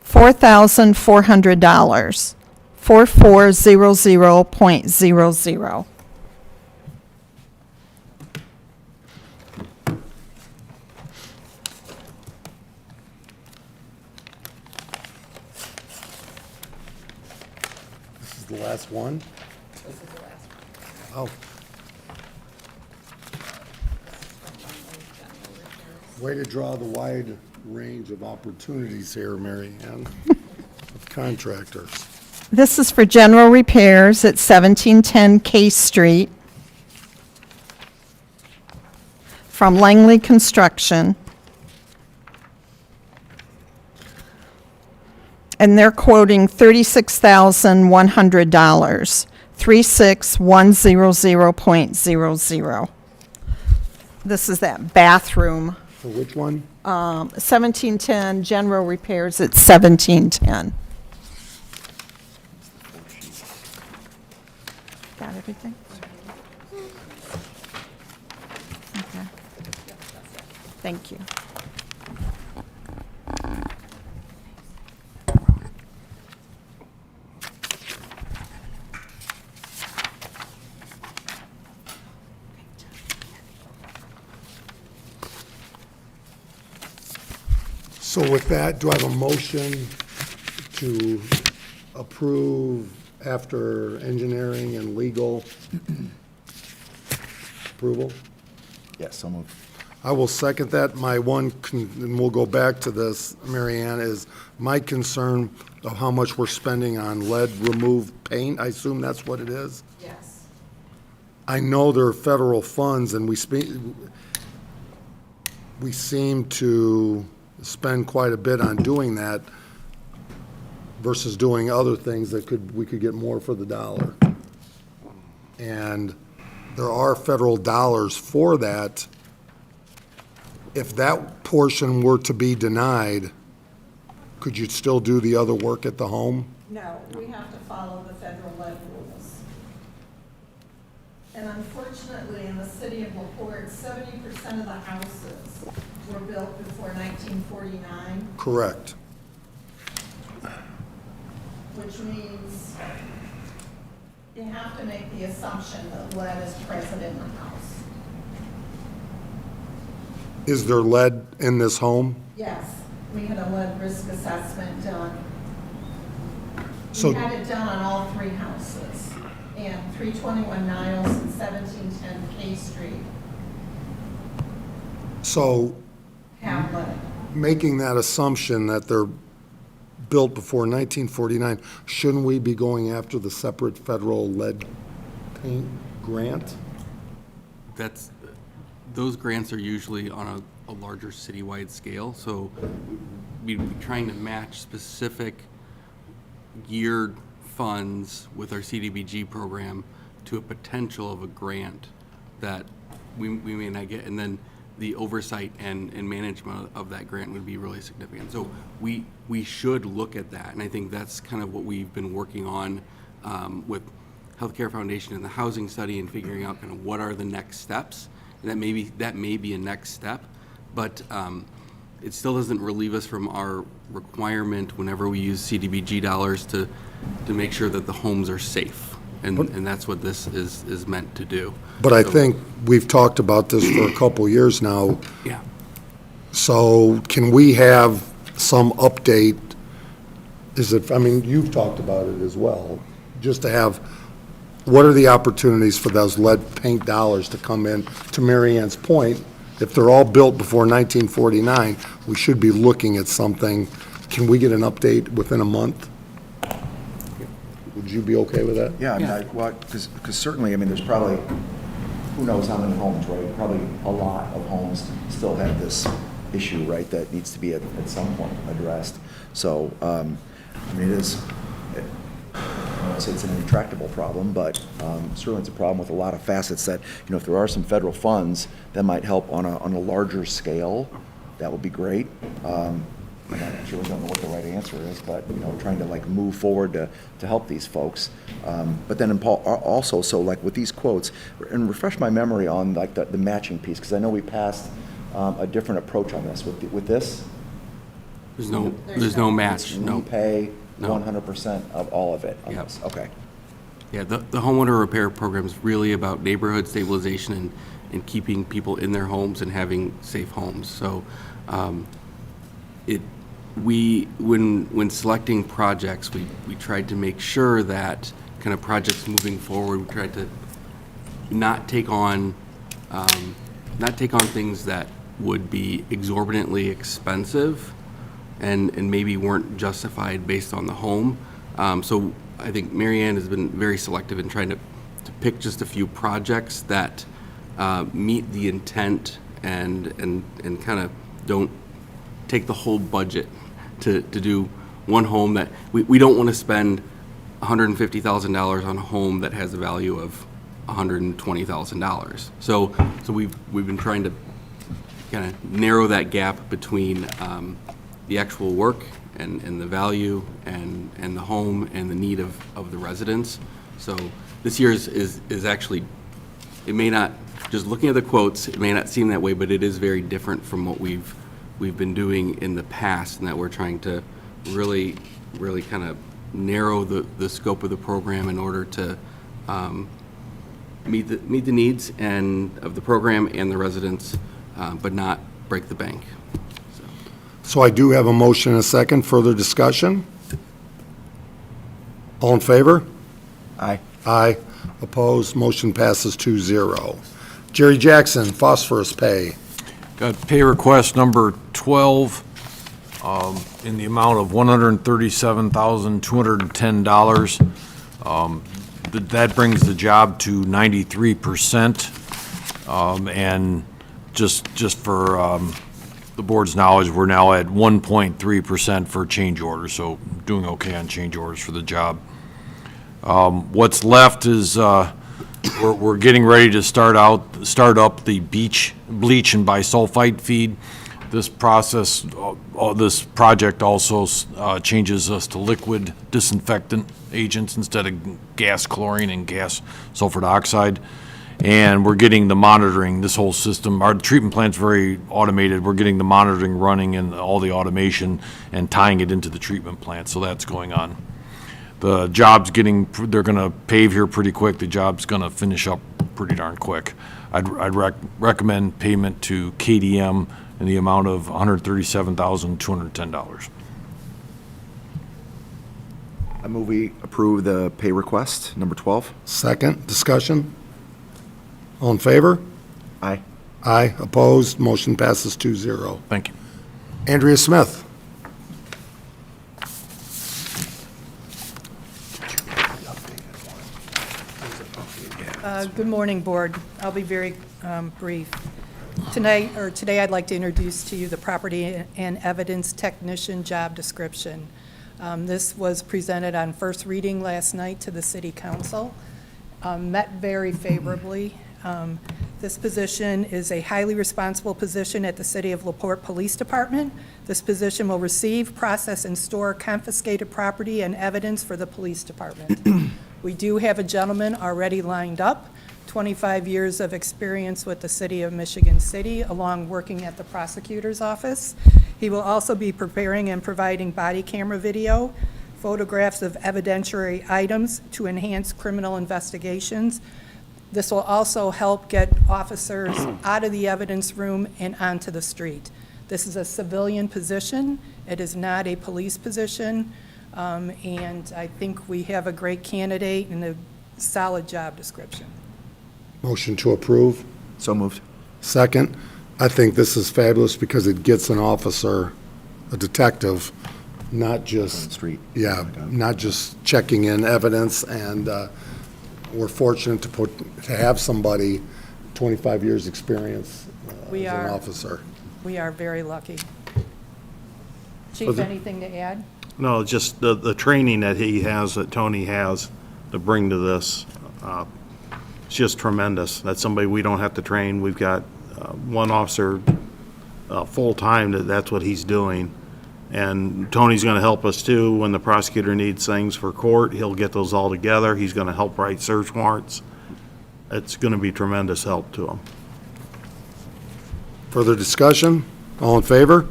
$4,400, 4400.00. This is the last one? Oh. Way to draw the wide range of opportunities here, Mary Ann, of contractors. This is for general repairs at 1710 K Street from Langley Construction. And they're quoting $36,100, 36100.00. This is that bathroom. For which one? 1710, general repairs at 1710. Got everything? Okay. Thank you. So with that, do I have a motion to approve after engineering and legal approval? Yes, so moved. I will second that. My one, and we'll go back to this, Mary Ann, is my concern of how much we're spending on lead removed paint. I assume that's what it is? Yes. I know there are federal funds, and we seem to spend quite a bit on doing that versus doing other things that we could get more for the dollar. And there are federal dollars for that. If that portion were to be denied, could you still do the other work at the home? No, we have to follow the federal lead rules. And unfortunately, in the city of LaPorte, 70% of the houses were built before 1949, Correct. which means you have to make the assumption that lead is present in the house. Is there lead in this home? Yes, we had a lead risk assessment done. So- We had it done on all three houses, and 321 Niles and 1710 K Street So have lead. making that assumption that they're built before 1949, shouldn't we be going after the separate federal lead paint grant? Those grants are usually on a larger citywide scale, so we'd be trying to match specific geared funds with our CDBG program to a potential of a grant that we may not get, and then the oversight and management of that grant would be really significant. So we should look at that, and I think that's kind of what we've been working on with Healthcare Foundation and the housing study, and figuring out kind of what are the next steps. And that may be a next step, but it still doesn't relieve us from our requirement whenever we use CDBG dollars to make sure that the homes are safe. And that's what this is meant to do. But I So- think we've talked about this for a couple years now. Yeah. So can we have some update? I mean, you've talked about it as well, just to have, what are the opportunities for those lead paint dollars to come in? To Mary Ann's point, if they're all built before 1949, we should be looking at something. Can we get an update within a month? Would you be okay with that? Yeah, I mean, because certainly, I mean, there's probably, who knows how many homes, right? Probably a lot of homes still have this issue, right, that needs to be at some point addressed. So, I mean, I don't want to say it's an intractable problem, but certainly it's a problem with a lot of facets that, if there are some federal funds that might help on a larger scale, that would be great. I actually don't know what the right answer is, but, trying to move forward to help these folks. But then also, so with these quotes, and refresh my memory on the matching piece, because I know we passed a different approach on this. With this? There's no match, no. We pay No. 100% of all of it on Yep. this? Okay. Yeah, the homeowner repair program is really about neighborhood stabilization and keeping people in their homes and having safe homes. So, when selecting projects, we tried to make sure that kind of projects moving forward, we tried to not take on things that would be exorbitantly expensive and maybe weren't justified based on the home. So I think Mary Ann has been very selective in trying to pick just a few projects that meet the intent and kind of don't take the whole budget to do one home that, we don't want to spend $150,000 on a home that has a value of $120,000. So we've been trying to kind of narrow that gap between the actual work and the value and the home and the need of the residents. So this year's is actually, it may not, just looking at the quotes, it may not seem that way, but it is very different from what we've been doing in the past, and that we're trying to really kind of narrow the scope of the program in order to meet the needs of the program and the residents, but not break the bank. So I do have a motion and a second. Further discussion? All in favor? Aye. Aye. Opposed? Motion passes 2-0. Jerry Jackson, phosphorus pay. Got pay request number 12 in the amount of $137,210. That brings the job to 93%. And just for the board's knowledge, we're now at 1.3% for change orders, so doing okay on change orders for the job. What's left is we're getting ready to start up the bleach and bisulfite feed. This process, this project also changes us to liquid disinfectant agents instead of gas chlorine and gas sulfur dioxide. And we're getting the monitoring, this whole system, our treatment plant's very automated. We're getting the monitoring running and all the automation and tying it into the treatment plant, so that's going on. The job's they're gonna pave here pretty quick. The job's gonna finish up pretty darn quick. I'd recommend payment to KDM in the amount of $137,210. I move we approve the pay request, number 12. Second, discussion? All in favor? Aye. Aye. Opposed? Motion passes 2-0. Thank you. Andrea Smith. Good morning, Board. I'll be very brief. Today, I'd like to introduce to you the Property and Evidence Technician job description. This was presented on first reading last night to the City Council, met very favorably. This position is a highly responsible position at the City of LaPorte Police Department. This position will receive, process, and store confiscated property and evidence for the police department. We do have a gentleman already lined up, 25 years of experience with the City of Michigan City, along working at the prosecutor's office. He will also be preparing and providing body camera video, photographs of evidentiary items to enhance criminal investigations. This will also help get officers out of the evidence room and onto the street. This is a civilian position. It is not a police position. And I think we have a great candidate and a solid job description. Motion to approve. So moved. Second, I think this is fabulous because it gets an officer, a detective, not just. Street. Yeah, not just checking in evidence, and we're fortunate to have somebody, 25 years' experience as an officer. We are very lucky. Chief, anything to add? No, just the training that he has, that Tony has to bring to this, it's just tremendous. That's somebody we don't have to train. We've got one officer full-time, that's what he's doing. And Tony's going to help us too. When the prosecutor needs things for court, he'll get those all together. He's going to help write search warrants. It's going to be tremendous help to him. Further discussion? All in favor?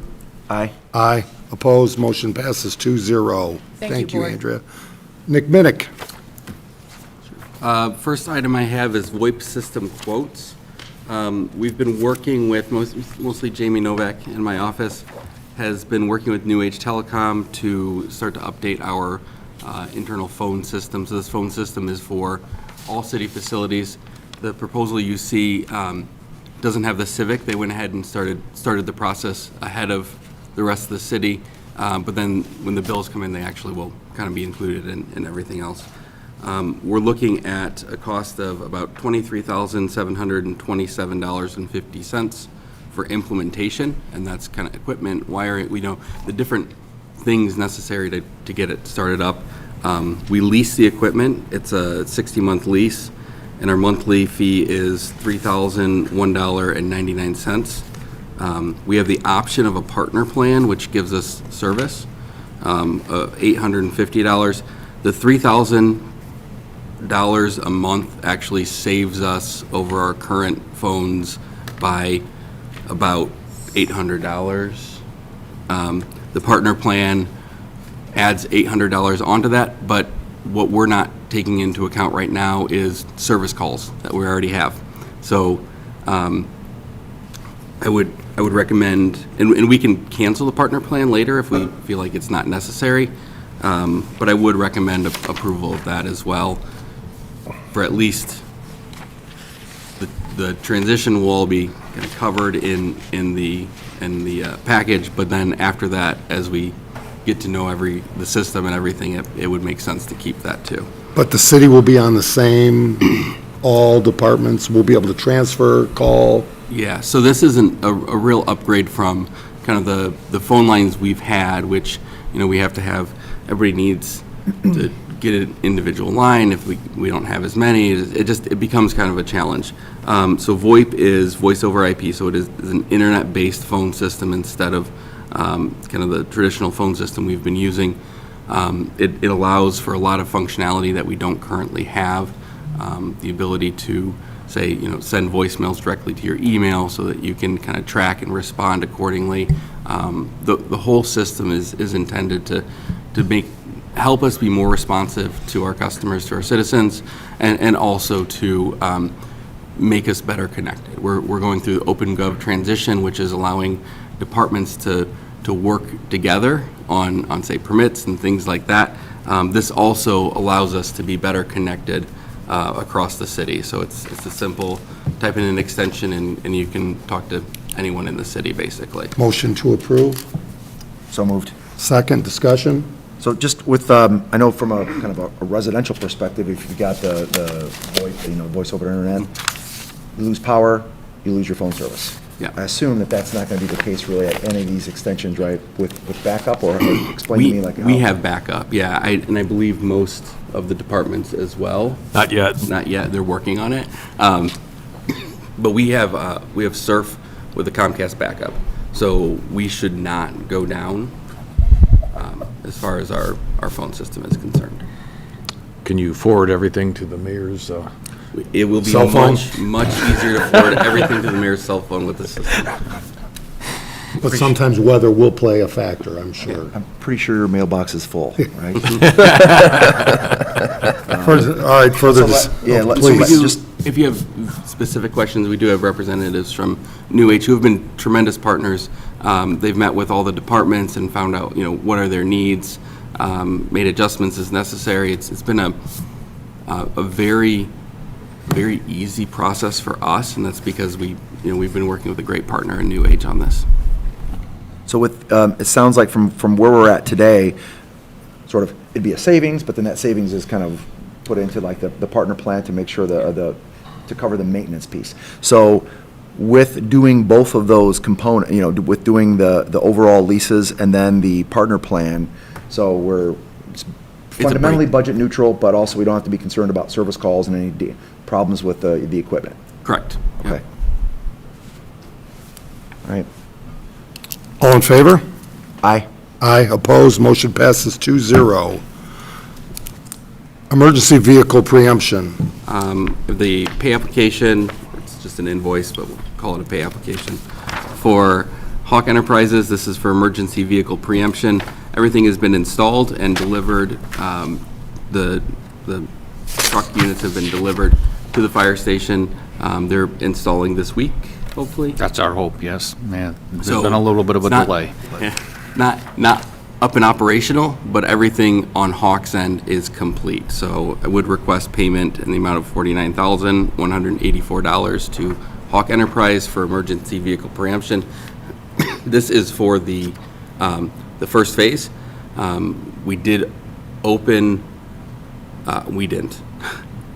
Aye. Aye. Opposed? Motion passes 2-0. Thank you, Board. Andrea. Nick Minnick. First item I have is VoIP system quotes. We've been working with, mostly Jamie Novak in my office, has been working with New Age Telecom to start to update our internal phone system. So this phone system is for all city facilities. The proposal you see doesn't have the Civic. They went ahead and started the process ahead of the rest of the city. But then when the bills come in, they actually will kind of be included in everything else. We're looking at a cost of about $23,727.50 for implementation, and that's kind of equipment, wiring, we know the different things necessary to get it started up. We lease the equipment. It's a 60-month lease, and our monthly fee is $3,001.99. We have the option of a partner plan, which gives us service, $850. The $3,000 a month actually saves us over our current phones by about $800. The partner plan adds $800 onto that, but what we're not taking into account right now is service calls that we already have. So I would I would recommend, and we can cancel the partner plan later if we feel like it's not necessary, but I would recommend approval of that as well, for at least the transition will all be kind of covered in the package, but then after that, as we get to know the system and everything, it would make sense to keep that too. But the city will be on the same, all departments will be able to transfer, call? Yeah, so this isn't a real upgrade from kind of the phone lines we've had, which, we have to have, everybody needs to get an individual line. If we don't have as many, it becomes kind of a challenge. So VoIP is voice over IP, so it is an internet-based phone system instead of kind of the traditional phone system we've been using. It allows for a lot of functionality that we don't currently have. The ability to say, send voicemails directly to your email so that you can kind of track and respond accordingly. The whole system is intended to help us be more responsive to our customers, to our citizens, and also to make us better connected. We're going through the OpenGov transition, which is allowing departments to work together on say, permits and things like that. This also allows us to be better connected across the city. So it's a simple type in an extension and you can talk to anyone in the city, basically. Motion to approve? So moved. Second, discussion? So just with, I know from a kind of a residential perspective, if you've got the voice over internet, you lose power, you lose your phone service. Yeah. I assume that's not going to be the case really at any of these extensions, right, with backup, or explain to me like how? We have backup, yeah, and I believe most of the departments as well. Not yet. Not yet, they're working on it. But we have Surf with the Comcast backup, so we should not go down as far as our phone system is concerned. Can you forward everything to the mayor's? It will be Cell phone? much easier to forward everything to the mayor's cell phone with the system. But sometimes weather will play a factor, I'm sure. I'm pretty sure your mailbox is full, right? All right, further, please. If you have specific questions, we do have representatives from New Age who have been tremendous partners. They've met with all the departments and found out, what are their needs, made adjustments as necessary. It's been a very, very easy process for us, and that's because we've been working with a great partner in New Age on this. So with, it sounds like from where we're at today, sort of, it'd be a savings, but then that savings is kind of put into like the partner plan to make sure to cover the maintenance piece. So with doing both of those components, with doing the overall leases and then the partner plan, so it's fundamentally budget neutral, but also we don't have to be concerned about service calls and any problems with the equipment. Correct. Okay. All right. All in favor? Aye. Aye, opposed, motion passes 2-0. Emergency vehicle preemption. The pay application, it's just an invoice, but we'll call it a pay application. For Hawk Enterprises, this is for emergency vehicle preemption. Everything has been installed and delivered. The truck units have been delivered to the fire station. They're installing this week, hopefully. That's our hope, yes. Yeah, there's been a little bit of a delay. Not up and operational, but everything on Hawk's end is complete. So I would request payment in the amount of $49,184 to Hawk Enterprise for emergency vehicle preemption. This is for the first phase. We did open, we didn't.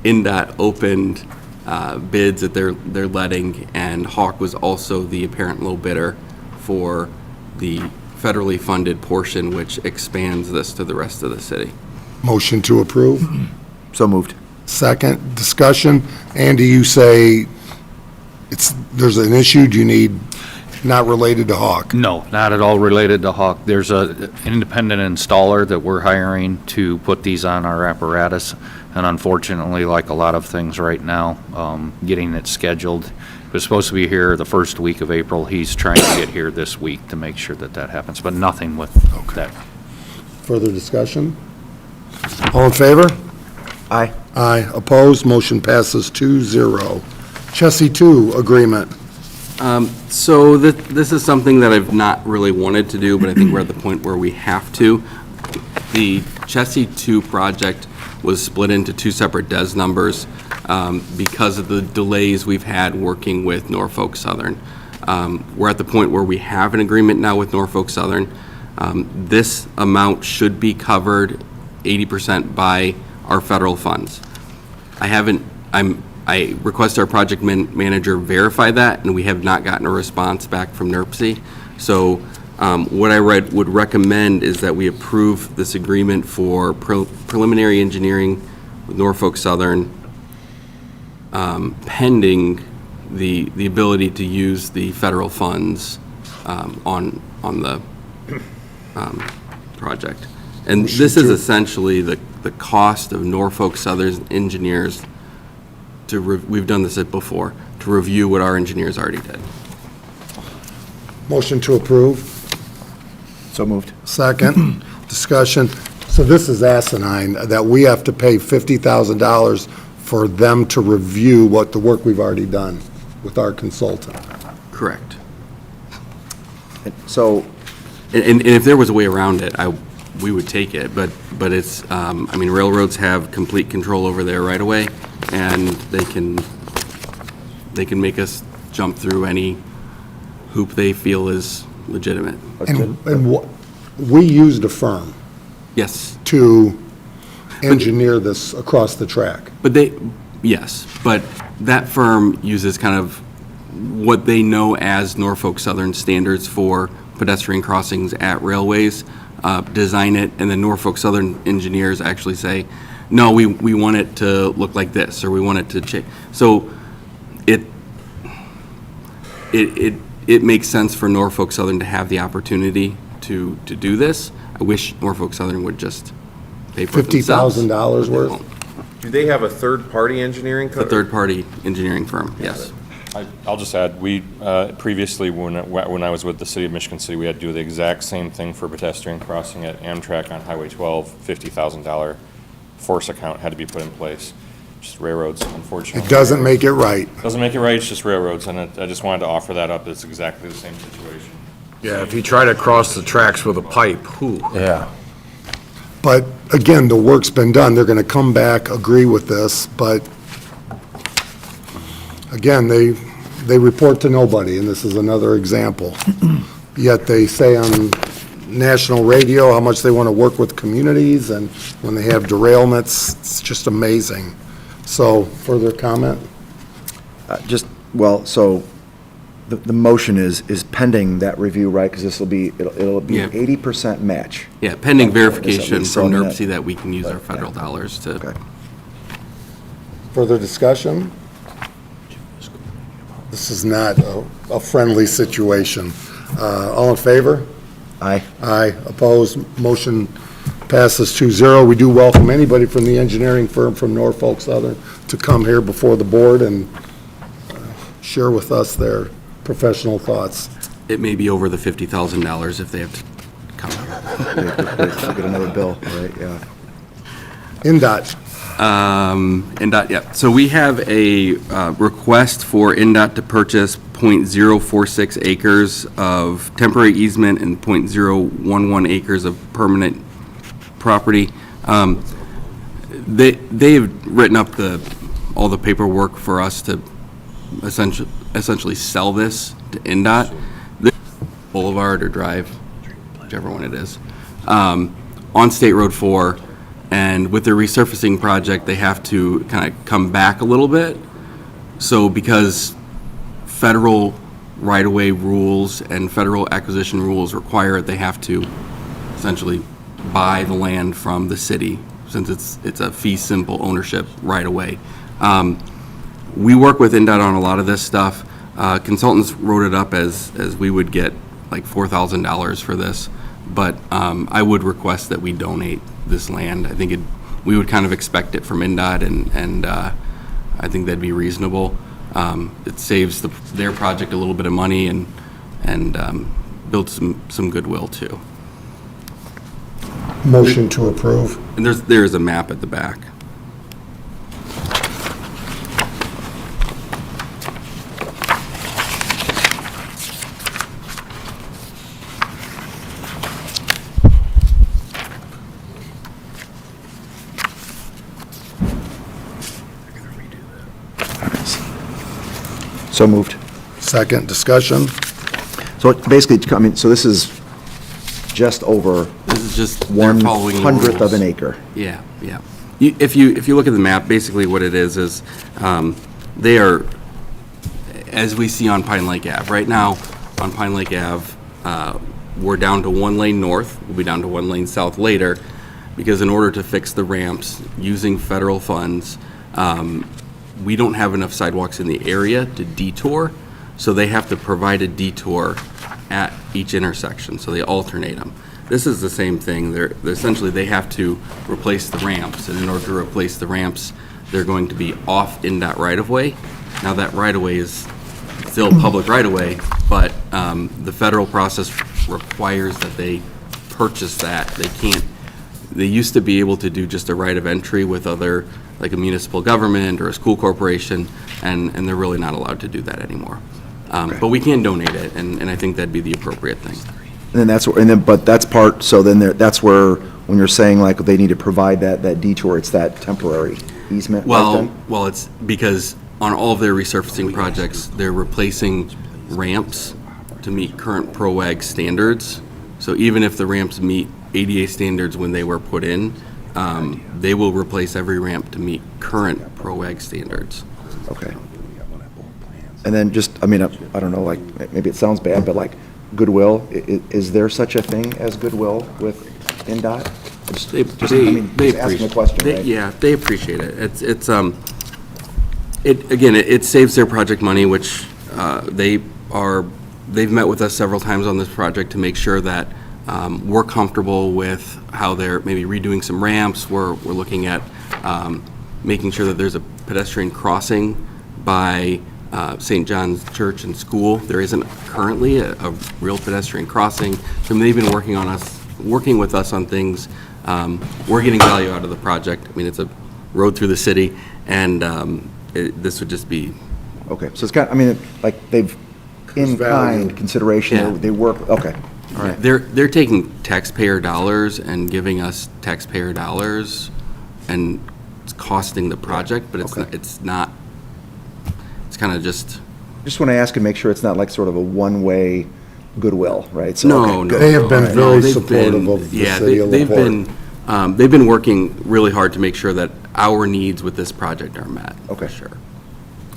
INDOT opened bids that they're letting, and Hawk was also the apparent low bidder for the federally funded portion, which expands this to the rest of the city. Motion to approve? So moved. Second, discussion. Andy, you say there's an issue, do you need, not related to Hawk? No, not at all related to Hawk. There's an independent installer that we're hiring to put these on our apparatus, and unfortunately, like a lot of things right now, getting it scheduled. It was supposed to be here the first week of April. He's trying to get here this week to make sure that happens, but nothing with that. Further discussion? All in favor? Aye. Aye, opposed, motion passes 2-0. Chessie 2 agreement. So this is something that I've not really wanted to do, but I think we're at the point where we have to. The Chessie 2 project was split into two separate DES numbers because of the delays we've had working with Norfolk Southern. We're at the point where we have an agreement now with Norfolk Southern. This amount should be covered 80% by our federal funds. I requested our project manager verify that, and we have not gotten a response back from NERC. So what I would recommend is that we approve this agreement for preliminary engineering with Norfolk Southern, pending the ability to use the federal funds on the project. And this is essentially the cost of Norfolk Southern engineers we've done this before, to review what our engineers already did. Motion to approve. So moved. Second. Discussion. So this is asinine, that we have to pay $50,000 for them to review what the work we've already done with our consultant. Correct. So, And if there was a way around it, we would take it, but it's, I mean, railroads have complete control over their right of way, and they can make us jump through any hoop they feel is legitimate. And we used a firm Yes, to engineer this across the track. but but that firm uses kind of what they know as Norfolk Southern standards for pedestrian crossings at railways, design it, and then Norfolk Southern engineers actually say, no, we want it to look like this, or we want it to change. So it makes sense for Norfolk Southern to have the opportunity to do this. I wish Norfolk Southern would just pay for it themselves. $50,000 They worth? won't. Do they have a third-party engineering? It's a third-party engineering firm, yes. I'll just add, we, previously, when I was with the city of Michigan City, we had to do the exact same thing for pedestrian crossing at Amtrak on Highway 12, $50,000 force account had to be put in place. Just railroads, unfortunately. It doesn't make it right. Doesn't make it right, it's just railroads, and I just wanted to offer that up, it's exactly the same situation. Yeah, if you try to cross the tracks with a pipe, whew. Yeah. But again, the work's been done. They're going to come back, agree with this, but again, they report to nobody, and this is another example. Yet they say on national radio how much they want to work with communities, and when they have derailments, it's just amazing. So, further comment? So the motion is pending that review, right? Because it'll be Yeah. 80% match. Yeah, pending Okay, verification so from I mean, NERC that we can use our federal dollars to. Okay. Further discussion? This is not a friendly situation. All in favor? Aye. Aye. Opposed? Motion passes 2-0. We do welcome anybody from the engineering firm from Norfolk Southern to come here before the board and share with us their professional thoughts. It may be over the $50,000 if they have to come. We'll get another bill, right, yeah. INDOT. NDOT, yeah. So we have a request for NDOT to purchase .046 acres of temporary easement and .011 acres of permanent property. They've written up all the paperwork for us to essentially sell this to NDOT. Boulevard or Drive, whichever one it is, on State Road 4. And with the resurfacing project, they have to kind of come back a little bit. So because federal right-of-way rules and federal acquisition rules require it, they have to essentially buy the land from the city, since it's a fee simple ownership right-of-way. We work with NDOT on a lot of this stuff. Consultants wrote it up as we would get like $4,000 for this, but I would request that we donate this land. I think we would kind of expect it from NDOT, and I think that'd be reasonable. It saves their project a little bit of money and builds some goodwill too. Motion to approve. And there's a map at the back. So moved. Second, discussion. So it basically, I mean, so this is just over This is just, they're following the 1/100th of rules. an acre. Yeah, yeah. If you look at the map, basically what it is they are, as we see on Pine Lake Ave, right now, on Pine Lake Ave, we're down to one lane north, we'll be down to one lane south later, because in order to fix the ramps using federal funds, we don't have enough sidewalks in the area to detour, so they have to provide a detour at each intersection, so they alternate them. This is the same thing. They're essentially, they have to replace the ramps, and in order to replace the ramps, they're going to be off in that right-of-way. Now, that right-of-way is still public right-of-way, but the federal process requires that they purchase that. They can't, they used to be able to do just a right of entry with other, like a municipal government or a school corporation, and they're really not allowed to do that anymore. But we can donate it, and I think that'd be the appropriate thing. And then but that's part, so then that's where, when you're saying like they need to provide that detour, it's that temporary easement right then? Well, it's because on all of their resurfacing projects, they're replacing ramps to meet current ProAg standards. So even if the ramps meet ADA standards when they were put in, they will replace every ramp to meet current ProAg standards. Okay. And then just, I mean, I don't know, like, maybe it sounds bad, but like goodwill, is there such a thing as goodwill with NDOT? They asking a appreciate, question, right? yeah, they appreciate it. It saves their project money, which they've met with us several times on this project to make sure that we're comfortable with how they're maybe redoing some ramps. We're looking at making sure that there's a pedestrian crossing by St. John's Church and School. There isn't currently a real pedestrian crossing. So they've been working with us on things. We're getting value out of the project. I mean, it's a road through the city, and this would just be. Okay, so it's I mean, like they've, in kind consideration, Yeah. they work, okay, all right. They're taking taxpayer dollars and giving us taxpayer dollars, and it's costing the project, but it's not. It's kind of just. Just want to ask and make sure it's not like sort of a one-way goodwill, right? So, No, okay, no. good. They have been All right. very they've supportive been- of the yeah, city of they've LaPorte. they've been working really hard to make sure that our needs with this project are met. Okay. For sure.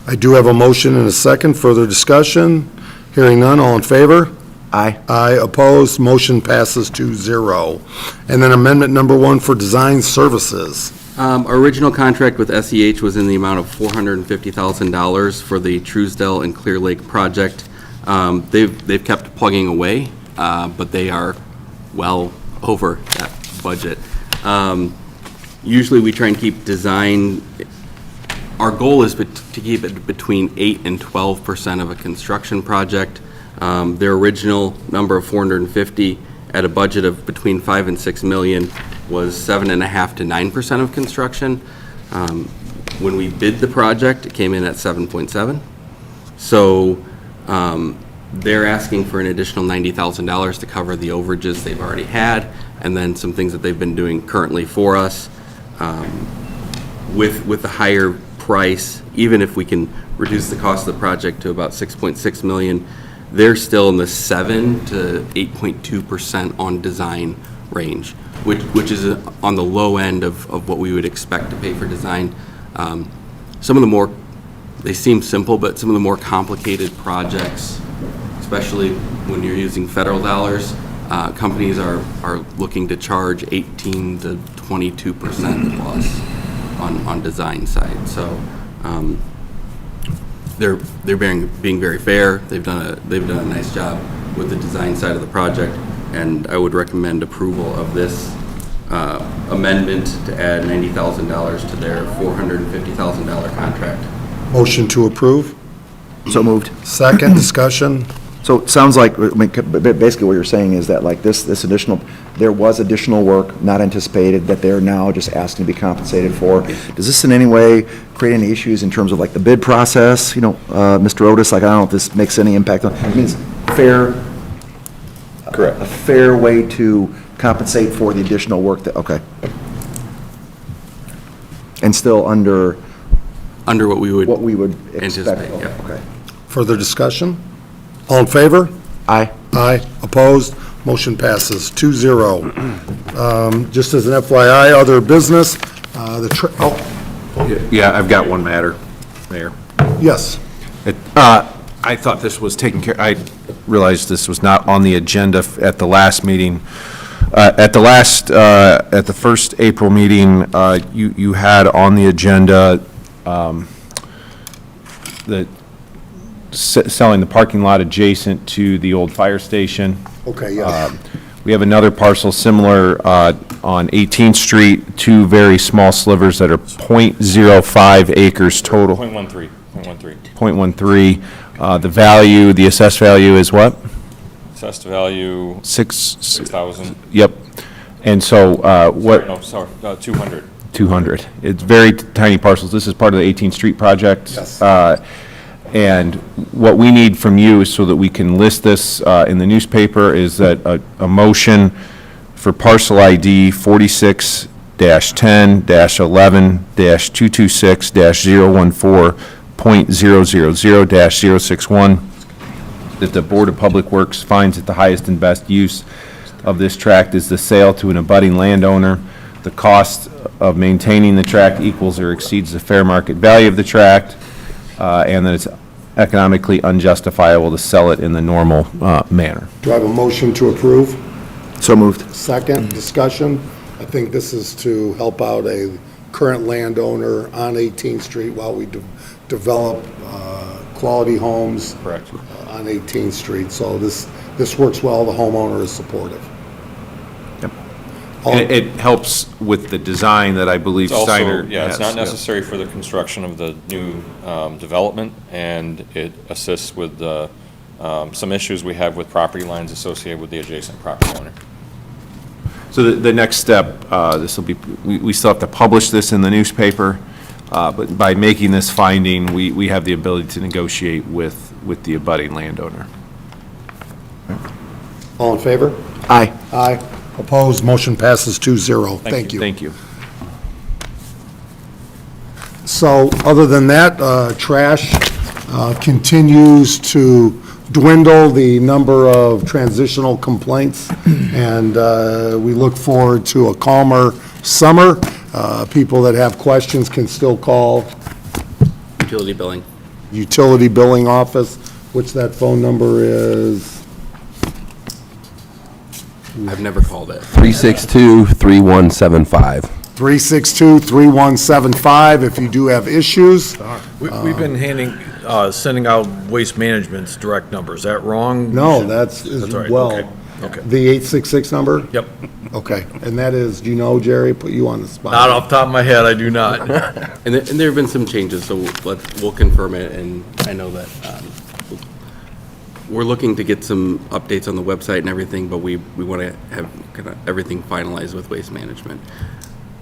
I do have a motion and a second. Further discussion? Hearing none, all in favor? Aye. Aye, opposed, motion passes 2-0. And then amendment number 1 for design services. Our original contract with SEH was in the amount of $450,000 for the Truesdale and Clear Lake project. They've kept plugging away, but they are well over that budget. Usually we try and keep design, our goal is to keep it between 8 and 12% of a construction project. Their original number of 450 at a budget of between 5 and 6 million was 7.5 to 9% of construction. When we bid the project, it came in at 7.7. So they're asking for an additional $90,000 to cover the overages they've already had, and then some things that they've been doing currently for us. With the higher price, even if we can reduce the cost of the project to about 6.6 million, they're still in the 7 to 8.2% on design range, which is on the low end of what we would expect to pay for design. Some of the more, they seem simple, but some of the more complicated projects, especially when you're using federal dollars, companies are looking to charge 18 to 22% plus on design side. So they're being very fair. They've done a nice job with the design side of the project, and I would recommend approval of this amendment to add $90,000 to their $450,000 contract. Motion to approve. So moved. Second, discussion. So it sounds like, I mean, basically what you're saying is that like this additional, there was additional work not anticipated that they're now just asking to be compensated for. Does this in any way create any issues in terms of like the bid process? You know, Mr. Otis, like I don't know if this makes any impact on, I mean, it's fair. Correct. A fair way to compensate for the additional work that, okay. And still under what we would expect. anticipate, yeah. Okay. Further discussion? All in favor? Aye. Aye. Opposed? Motion passes 2-0. Just as an FYI, other business, Yeah, I've got one matter, Mayor. yes. I thought this was taken care, I realized this was not on the agenda at the last meeting. At the first April meeting, you had on the agenda, selling the parking lot adjacent to the old fire station. Okay, yes. We have another parcel similar on 18th Street, two very small slivers that are .05 acres total. 0.13. 0.13. The value, the assessed value is what? Assessed value, 6,000. Yep. And so what? No, sorry, 200. 200. It's very tiny parcels. This is part of the 18th Street project. Yes. And what we need from you is so that we can list this in the newspaper is that a motion for parcel ID 46-10-11-226-014.000-061, that the Board of Public Works finds that the highest and best use of this tract is the sale to an abutting landowner. The cost of maintaining the tract equals or exceeds the fair market value of the tract, and that it's economically unjustifiable to sell it in the normal manner. Do I have a motion to approve? So moved. Second, discussion. I think this is to help out a current landowner on 18th Street while we develop quality homes. Correct. On 18th Street. So this works well. The homeowner is supportive. And it helps with the design that I believe It's Steiner also, yeah, it's has. not necessary for the construction of the new development, and it assists with the, some issues we have with property lines associated with the adjacent property owner. So the next step, this will be, we still have to publish this in the newspaper, but by making this finding, we have the ability to negotiate with the abutting landowner. All in favor? Aye. Aye. Opposed? Motion passes 2-0. Thank you. Thank you. So, other than that, trash continues to dwindle, the number of transitional complaints, and we look forward to a calmer summer. People that have questions can still call Utility billing. utility billing office, which that phone number is. I've never called it. 362-3175. 362-3175 if you do have issues. We've been sending out Waste Management's direct number. Is that wrong? No, that's as right. well. Okay. The 866 number? Yep. Okay, and that is, do you know, Jerry, put you on the spot? Not off the top of my head, I do not. And there have been some changes, so we'll confirm it, and I know that we're looking to get some updates on the website and everything, but we want to have kind of everything finalized with Waste Management.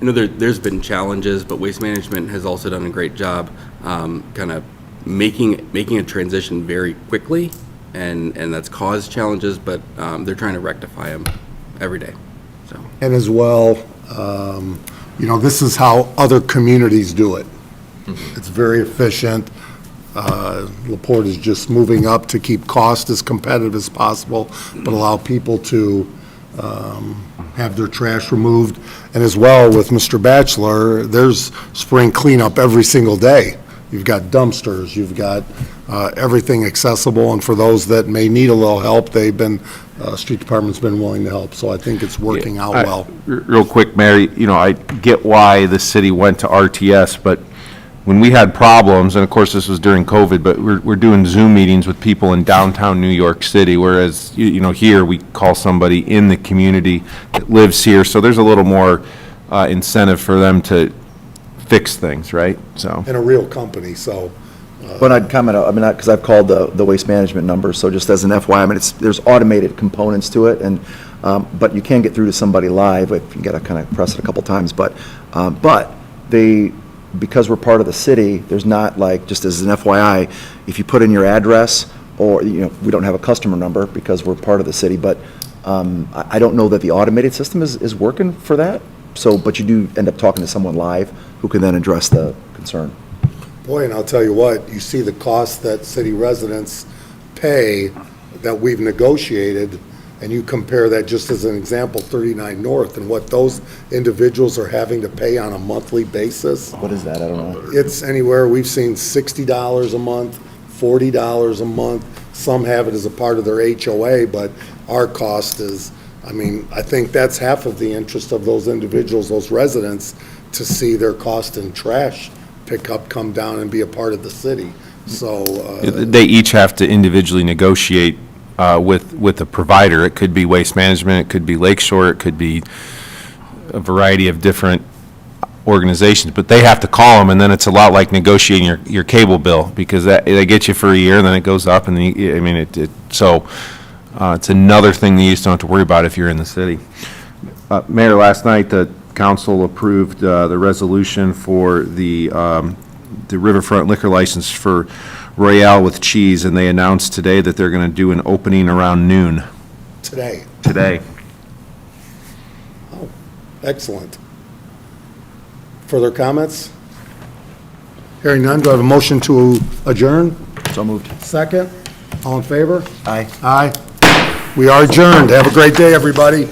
I know there's been challenges, but Waste Management has also done a great job kind of making a transition very quickly, and that's caused challenges, but they're trying to rectify them every day. So. And as well, this is how other communities do it. It's very efficient. LaPorte is just moving up to keep cost as competitive as possible, but allow people to have their trash removed. And as well, with Mr. Batchelor, there's spring cleanup every single day. You've got dumpsters, you've got everything accessible, and for those that may need a little help, street department's been willing to help, so I think it's working out well. Real quick, Mary, I get why the city went to RTS, but when we had problems, and of course this was during COVID, but we're doing Zoom meetings with people in downtown New York City, whereas, here we call somebody in the community that lives here, so there's a little more incentive for them to fix things, right? So. And a real company, so. But I'd comment, because I've called the Waste Management number, so just as an FYI, there's automated components to it, and, but you can get through to somebody live, if you gotta kind of press it a couple times, but because we're part of the city, there's not like, just as an FYI, if you put in your address, or, we don't have a customer number because we're part of the city, but I don't know that the automated system is working for that, but you do end up talking to someone live who can then address the concern. Boy, and I'll tell you what, you see the cost that city residents pay that we've negotiated, and you compare that, just as an example, 39 North, and what those individuals are having to pay on a monthly basis. What is that? I don't know. It's anywhere, we've seen $60 a month, $40 a month. Some have it as a part of their HOA, but our cost is, I mean, I think that's half of the interest of those individuals, those residents, to see their cost in trash pickup come down and be a part of the city. So, They each have to individually negotiate with a provider. It could be Waste Management, it could be Lakeshore, it could be a variety of different organizations, but they have to call them, and then it's a lot like negotiating your cable bill, because they get you for a year, and then it goes up, and then, I mean, it's another thing that you just don't have to worry about if you're in the city. Mayor, last night, the council approved the resolution for the riverfront liquor license for Royale with Cheese, and they announced today that they're going to do an opening around noon today, today. oh, excellent. Further comments? Hearing none, do I have a motion to adjourn? So moved. Second? All in favor? Aye. Aye. We are adjourned. Have a great day, everybody.